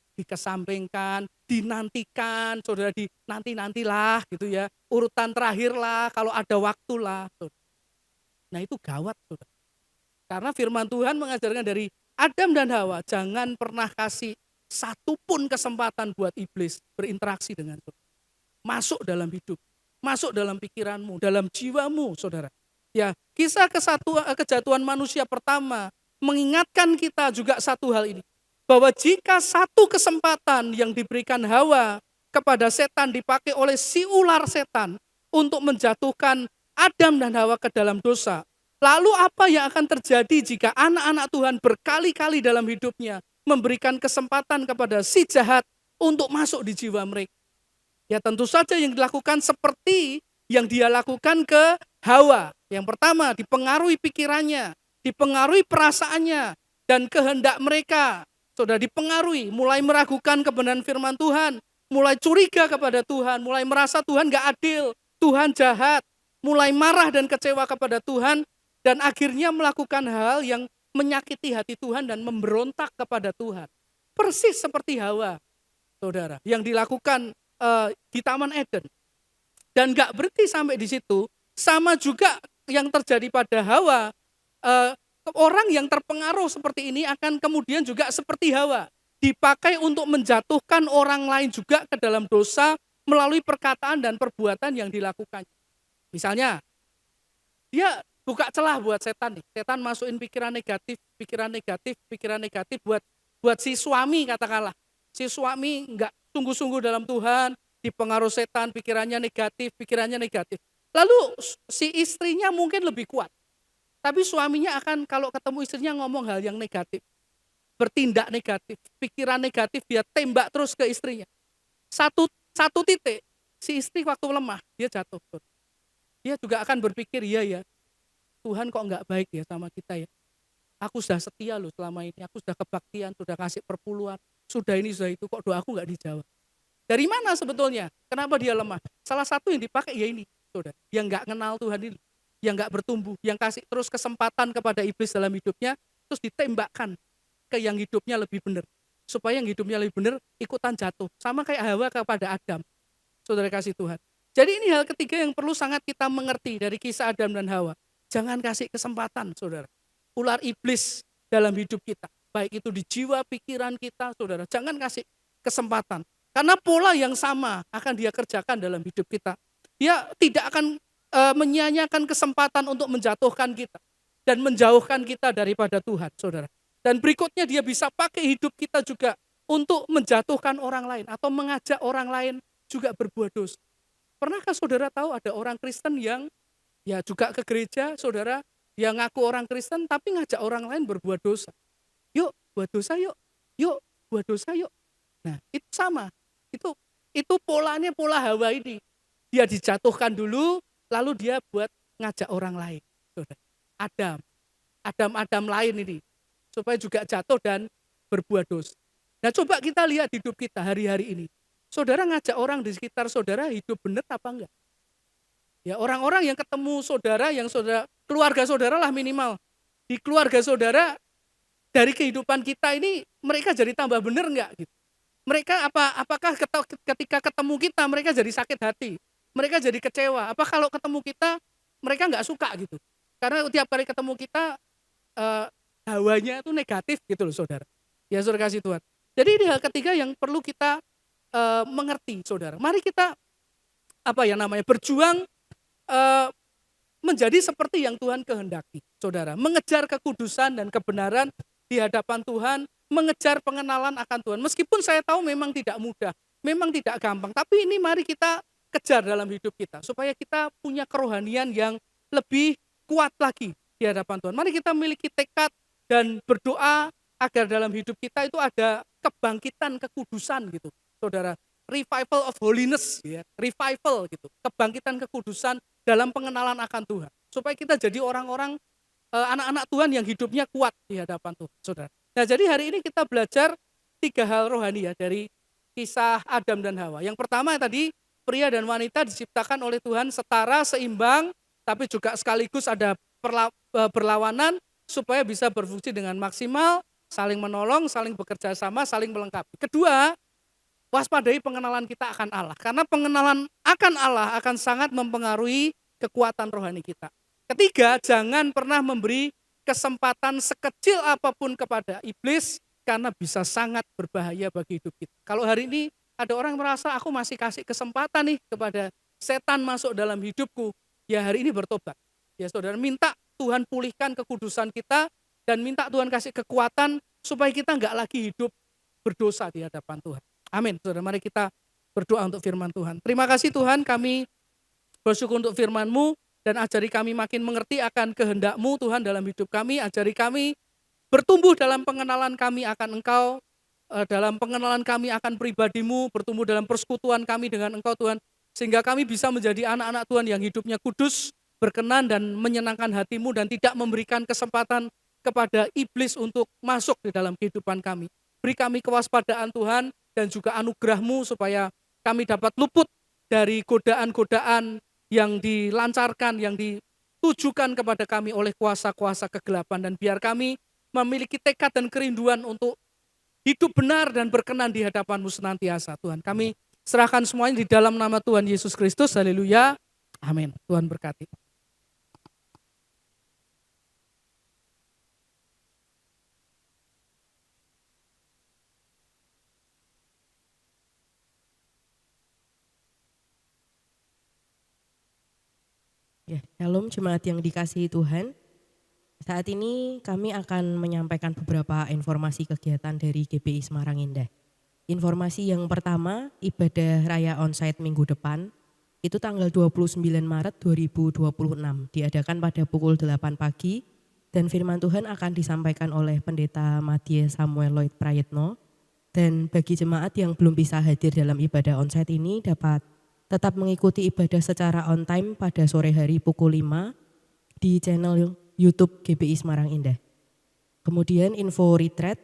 dinantikan, saudara, nantilah gitu ya, urutan terakhir lah, kalau ada waktu lah. Nah itu gawat, saudara. Karena firman Tuhan mengajarkan dari Adam dan Hawa, jangan pernah kasih satu pun kesempatan buat iblis berinteraksi dengan Tuhan. Masuk dalam hidup, masuk dalam pikiranmu, dalam jiwamu, saudara. Ya, kisah kejatuhan manusia pertama mengingatkan kita juga satu hal ini. Bahwa jika satu kesempatan yang diberikan Hawa kepada setan dipakai oleh si ular setan untuk menjatuhkan Adam dan Hawa ke dalam dosa. Lalu apa yang akan terjadi jika anak-anak Tuhan berkali-kali dalam hidupnya memberikan kesempatan kepada si jahat untuk masuk di jiwa mereka? Ya tentu saja yang dilakukan seperti yang dia lakukan ke Hawa. Yang pertama, dipengaruhi pikirannya, dipengaruhi perasaannya, dan kehendak mereka. Sudah dipengaruhi, mulai meragukan kebenaran firman Tuhan, mulai curiga kepada Tuhan, mulai merasa Tuhan gak adil, Tuhan jahat, mulai marah dan kecewa kepada Tuhan, dan akhirnya melakukan hal yang menyakiti hati Tuhan dan memberontak kepada Tuhan. Persis seperti Hawa, saudara, yang dilakukan di Taman Eden. Dan gak berhenti sampai di situ, sama juga yang terjadi pada Hawa, orang yang terpengaruh seperti ini akan kemudian juga seperti Hawa, dipakai untuk menjatuhkan orang lain juga ke dalam dosa melalui perkataan dan perbuatan yang dilakukan. Misalnya, dia buka celah buat setan nih. Setan masukin pikiran negatif buat si suami katakanlah. Si suami enggak sungguh-sungguh dalam Tuhan, dipengaruhi setan, pikirannya negatif. Lalu si istrinya mungkin lebih kuat. Tapi suaminya akan kalau ketemu istrinya ngomong hal yang negatif. Bertindak negatif, pikiran negatif dia tembak terus ke istrinya. Satu titik, si istri waktu lemah, dia jatuh. Dia juga akan berpikir, iya ya, Tuhan kok enggak baik ya sama kita ya. Aku sudah setia loh selama ini, aku sudah kebaktian, sudah kasih perpuluhan, sudah ini, sudah itu, kok doaku enggak dijawab. Dari mana sebetulnya? Kenapa dia lemah? Salah satu yang dipakai ya ini, saudara, yang enggak kenal Tuhan ini, yang enggak bertumbuh, yang kasih terus kesempatan kepada iblis dalam hidupnya, terus ditembakkan ke yang hidupnya lebih benar. Supaya yang hidupnya lebih benar ikutan jatuh. Sama kayak Hawa kepada Adam. Saudara kasih Tuhan. Jadi ini hal ketiga yang perlu sangat kita mengerti dari kisah Adam dan Hawa. Jangan kasih kesempatan, saudara. Ular iblis dalam hidup kita. Baik itu di jiwa, pikiran kita, saudara. Jangan kasih kesempatan. Karena pola yang sama akan dia kerjakan dalam hidup kita. Dia tidak akan menyia-nyiakan kesempatan untuk menjatuhkan kita. Dan menjauhkan kita daripada Tuhan, saudara. Dan berikutnya dia bisa pakai hidup kita juga untuk menjatuhkan orang lain. Atau mengajak orang lain juga berbuat dosa. Pernahkah saudara tahu ada orang Kristen yang ya juga ke gereja, saudara, yang ngaku orang Kristen tapi ngajak orang lain berbuat dosa. Yuk, buat dosa yuk. Yuk, buat dosa yuk. Nah, itu sama. Itu polanya pola Hawa ini. Dia dijatuhkan dulu, lalu dia buat ngajak orang lain. Saudara. Adam lain ini. Supaya juga jatuh dan berbuat dosa. Nah, coba kita lihat hidup kita hari-hari ini. Saudara ngajak orang di sekitar saudara hidup benar apa enggak? Ya, orang-orang yang ketemu saudara, keluarga saudara lah minimal. Di keluarga saudara, dari kehidupan kita ini, mereka jadi tambah benar enggak gitu. Mereka apakah ketika ketemu kita, mereka jadi sakit hati. Mereka jadi kecewa. Apa kalau ketemu kita, mereka enggak suka gitu. Karena tiap kali ketemu kita, hawanya itu negatif gitu loh saudara. Ya saudara kasih Tuhan. Jadi ini hal ketiga yang perlu kita mengerti saudara. Mari kita berjuang menjadi seperti yang Tuhan kehendaki, saudara. Mengejar kekudusan dan kebenaran di hadapan Tuhan, mengejar pengenalan akan Tuhan. Meskipun saya tahu memang tidak mudah, memang tidak gampang, tapi ini mari kita kejar dalam hidup kita, supaya kita punya kerohanian yang lebih kuat lagi di hadapan Tuhan. Mari kita memiliki tekad dan berdoa agar dalam hidup kita itu ada kebangkitan kekudusan gitu, saudara. Revival of holiness, ya, revival gitu, kebangkitan kekudusan dalam pengenalan akan Tuhan, supaya kita jadi orang-orang anak-anak Tuhan yang hidupnya kuat di hadapan Tuhan, saudara. Nah, jadi hari ini kita belajar 3 hal rohani ya dari kisah Adam dan Hawa. Yang pertama tadi, pria dan wanita diciptakan oleh Tuhan setara, seimbang, tapi juga sekaligus ada berlawanan supaya bisa berfungsi dengan maksimal, saling menolong, saling bekerja sama, saling melengkapi. Kedua, waspadai pengenalan kita akan Allah. Karena pengenalan akan Allah akan sangat mempengaruhi kekuatan rohani kita. Ketiga, jangan pernah memberi kesempatan sekecil apapun kepada iblis, karena bisa sangat berbahaya bagi hidup kita. Kalau hari ini ada orang merasa aku masih kasih kesempatan nih kepada setan masuk dalam hidupku, ya hari ini bertobat. Ya saudara, minta Tuhan pulihkan kekudusan kita dan minta Tuhan kasih kekuatan supaya kita enggak lagi hidup berdosa di hadapan Tuhan. Amin. Saudara, mari kita berdoa untuk firman Tuhan. Terima kasih Tuhan, kami bersyukur untuk firman-Mu dan ajari kami makin mengerti akan kehendak-Mu Tuhan dalam hidup kami. Ajari kami bertumbuh dalam pengenalan kami akan Engkau, dalam pengenalan kami akan pribadi-Mu, bertumbuh dalam persekutuan kami dengan Engkau Tuhan, sehingga kami bisa menjadi anak-anak Tuhan yang hidupnya kudus, berkenan dan menyenangkan hati-Mu, dan tidak memberikan kesempatan kepada iblis untuk masuk di dalam kehidupan kami. Beri kami kewaspadaan Tuhan dan juga anugerah-Mu supaya kami dapat luput dari godaan-godaan yang dilancarkan, yang ditujukan kepada kami oleh kuasa-kuasa kegelapan. Dan biar kami memiliki tekad dan kerinduan untuk hidup benar dan berkenan di hadapan-Mu senantiasa. Tuhan, kami serahkan semuanya di dalam nama Tuhan Yesus Kristus. Haleluya. Amin. Tuhan berkati. Ya, shalom jemaat yang dikasihi Tuhan. Saat ini kami akan menyampaikan beberapa informasi kegiatan dari GPI Semarang Indah. Informasi yang pertama, ibadah raya onsite minggu depan, itu tanggal 29 Maret 2026, diadakan pada pukul 8 pagi, dan firman Tuhan akan disampaikan oleh Pendeta Madye Samuel Lloyd Prayitno. Dan bagi jemaat yang belum bisa hadir dalam ibadah onsite ini dapat tetap mengikuti ibadah secara on time pada sore hari pukul 5 di channel YouTube GPI Semarang Indah. Kemudian info retreat,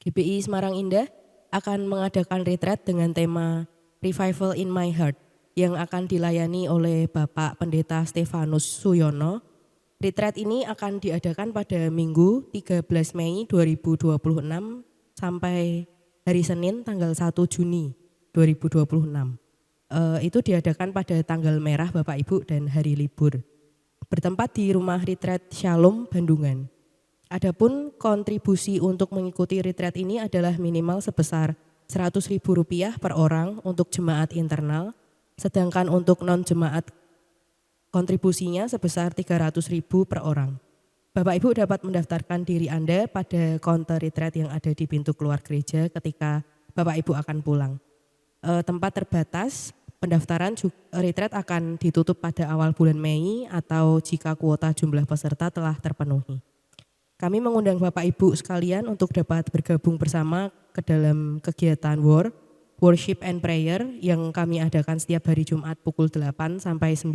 GPI Semarang Indah akan mengadakan retreat dengan tema Revival in My Heart yang akan dilayani oleh Bapak Pendeta Stefanus Suyono. Retreat ini akan diadakan pada Minggu 13 Mei 2026 sampai hari Senin tanggal 1 Juni 2026. Itu diadakan pada tanggal merah Bapak Ibu dan hari libur. Bertempat di Rumah Retreat Shalom Bandungan. Adapun kontribusi untuk mengikuti retreat ini adalah minimal sebesar Rp100.000 per orang untuk jemaat internal, sedangkan untuk non-jemaat kontribusinya sebesar Rp300.000 per orang. Bapak Ibu dapat mendaftarkan diri Anda pada counter retreat yang ada di pintu keluar gereja ketika Bapak Ibu akan pulang. Tempat terbatas, Pendaftaran retreat akan ditutup pada awal bulan Mei atau jika kuota jumlah peserta telah terpenuhi. Kami mengundang Bapak Ibu sekalian untuk dapat bergabung bersama ke dalam kegiatan Worship and Prayer yang kami adakan setiap hari Jumat pukul 8 sampai 9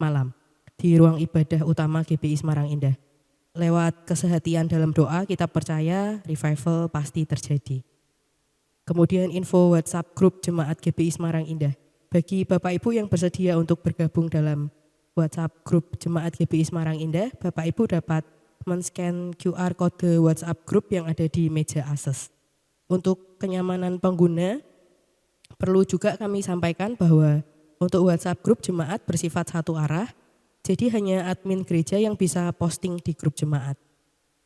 malam di ruang ibadah utama GBI Semarang Indah. Lewat kesehatian dalam doa kita percaya revival pasti terjadi. Kemudian info WhatsApp grup Jemaat GBI Semarang Indah. Bagi Bapak Ibu yang bersedia untuk bergabung dalam WhatsApp grup Jemaat GBI Semarang Indah, Bapak Ibu dapat men-scan QR kode WhatsApp grup yang ada di meja akses. Untuk kenyamanan pengguna, perlu juga kami sampaikan bahwa untuk WhatsApp grup jemaat bersifat satu arah, jadi hanya admin gereja yang bisa posting di grup jemaat.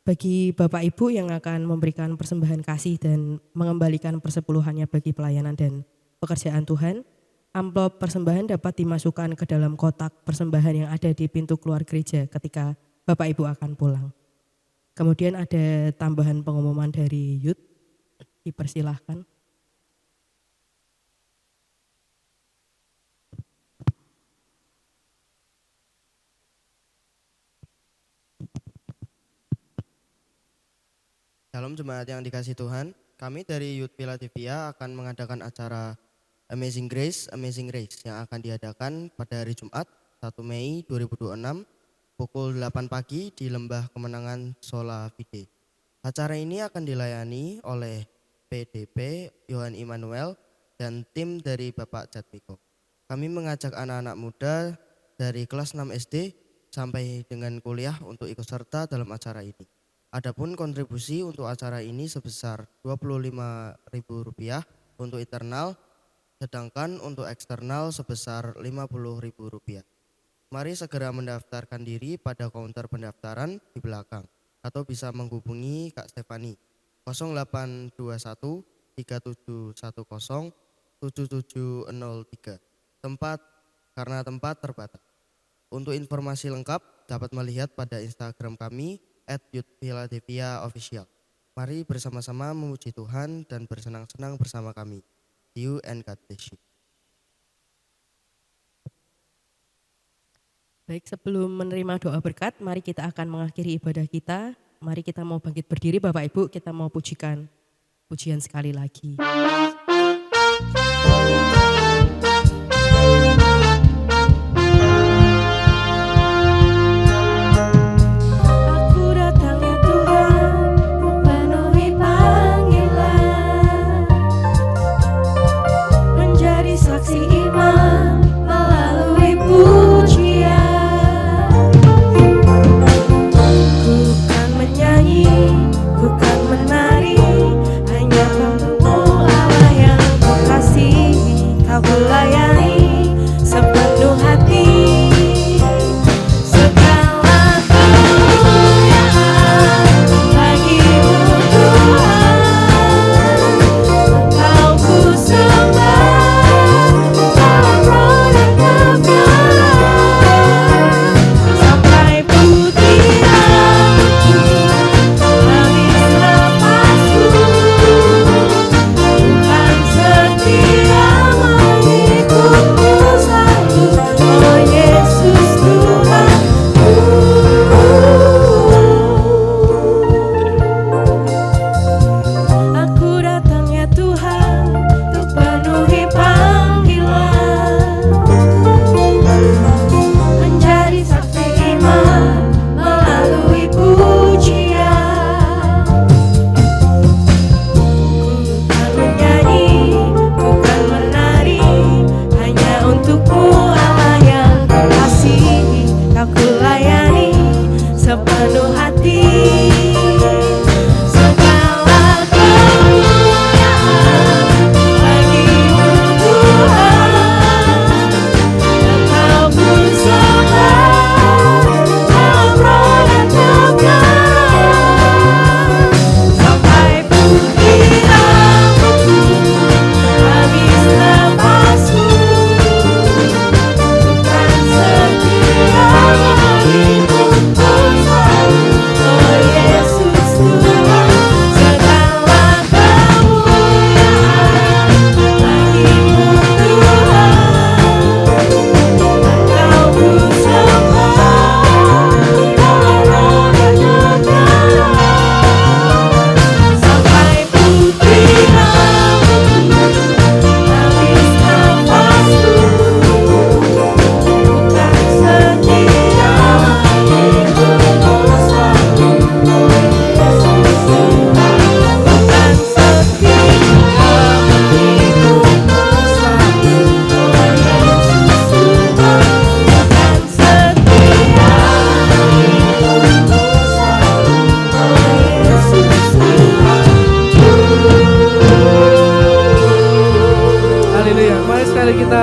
Bagi Bapak Ibu yang akan memberikan persembahan kasih dan mengembalikan persepuluhannya bagi pelayanan dan pekerjaan Tuhan, amplop persembahan dapat dimasukkan ke dalam kotak persembahan yang ada di pintu keluar gereja ketika Bapak Ibu akan pulang. Kemudian ada tambahan pengumuman dari Youth, dipersilahkan. Shalom jemaat yang dikasih Tuhan, kami dari Youth Philadelphia akan mengadakan acara Amazing Grace yang akan diadakan pada hari Jumat 1 Mei 2026 pukul 8 pagi di Lembah Kemenangan Sola Vide. Acara ini akan dilayani oleh PDP Yohan Immanuel dan tim dari Bapak Jatmiko. Kami mengajak anak-anak muda dari kelas 6 SD sampai dengan kuliah untuk ikut serta dalam acara ini. Adapun kontribusi untuk acara ini sebesar Rp25.000 untuk internal, sedangkan untuk eksternal sebesar Rp50.000. Mari segera mendaftarkan diri pada counter pendaftaran di belakang atau bisa menghubungi Kak Stefani 0821 3710 7703. Karena tempat terbatas. Untuk informasi lengkap dapat melihat pada Instagram kami @youthphiladelphia_official. Mari bersama-sama memuji Tuhan dan bersenang-senang bersama kami. See you and God bless you. Baik, sebelum menerima doa berkat, mari kita akan mengakhiri ibadah kita. Mari kita mau bangkit berdiri Bapak Ibu, kita mau pujikan pujian sekali lagi. Ku kan menari hanya kamu Allah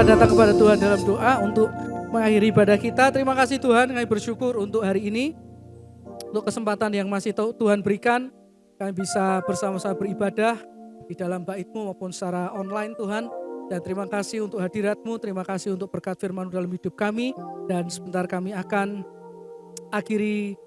kita datang kepada Tuhan dalam doa untuk mengakhiri ibadah kita. Terima kasih Tuhan, kami bersyukur untuk hari ini, untuk kesempatan yang masih Tuhan berikan. Kami bisa bersama-sama beribadah di dalam bait-Mu maupun secara online Tuhan. Dan terima kasih untuk hadirat-Mu, terima kasih untuk berkat firman-Mu dalam hidup kami. Dan sebentar kami akan akhiri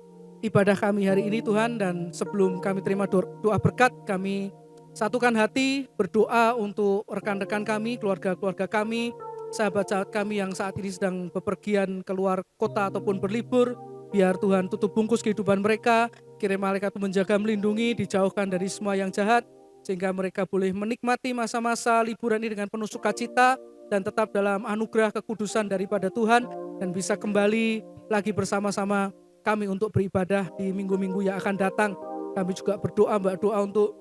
ibadah kami hari ini Tuhan. Dan sebelum kami terima doa berkat, kami satukan hati berdoa untuk rekan-rekan kami, keluarga-keluarga kami, sahabat-sahabat kami yang saat ini sedang bepergian keluar kota ataupun berlibur. Biar Tuhan tutup bungkus kehidupan mereka, kirim malaikat menjaga, melindungi, dijauhkan dari semua yang jahat, sehingga mereka boleh menikmati masa-masa liburan ini dengan penuh sukacita dan tetap dalam anugerah kekudusan daripada Tuhan, dan bisa kembali lagi bersama-sama kami untuk beribadah di minggu-minggu yang akan datang. Kami juga berdoa untuk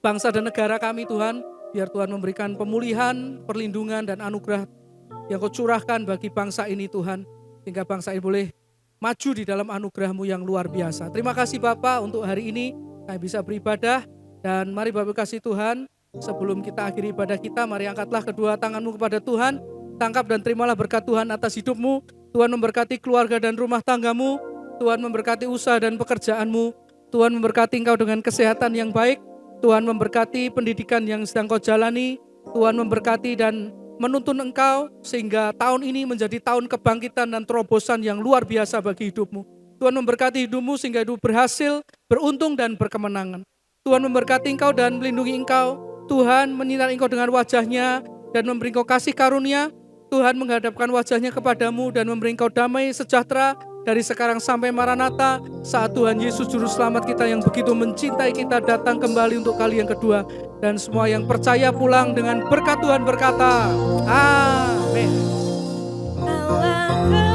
bangsa dan negara kami Tuhan, biar Tuhan memberikan pemulihan, perlindungan dan anugerah yang Kau curahkan bagi bangsa ini Tuhan, sehingga bangsa ini boleh maju di dalam anugerah-Mu yang luar biasa. Terima kasih Bapa untuk hari ini kami bisa beribadah, dan mari Bapak kasih Tuhan, sebelum kita akhiri ibadah kita, mari angkatlah kedua tanganmu kepada Tuhan, tangkap dan terimalah berkat Tuhan atas hidupmu. Tuhan memberkati keluarga dan rumah tanggamu, Tuhan memberkati usaha dan pekerjaanmu, Tuhan memberkati engkau dengan kesehatan yang baik, Tuhan memberkati pendidikan yang sedang kau jalani, Tuhan memberkati dan menuntun engkau sehingga tahun ini menjadi tahun kebangkitan dan terobosan yang luar biasa bagi hidupmu. Tuhan memberkati hidupmu sehingga hidup berhasil, beruntung dan berkemenangan. Tuhan memberkati engkau dan melindungi engkau. Tuhan menyinari engkau dengan wajahnya dan memberi engkau kasih karunia. Tuhan menghadapkan wajahnya kepadamu dan memberi engkau damai sejahtera dari sekarang sampai Maranatha, saat Tuhan Yesus Juru Selamat kita yang begitu mencintai kita datang kembali untuk kali yang kedua. Dan semua yang percaya pulang dengan berkat Tuhan berkata, Amin. Allah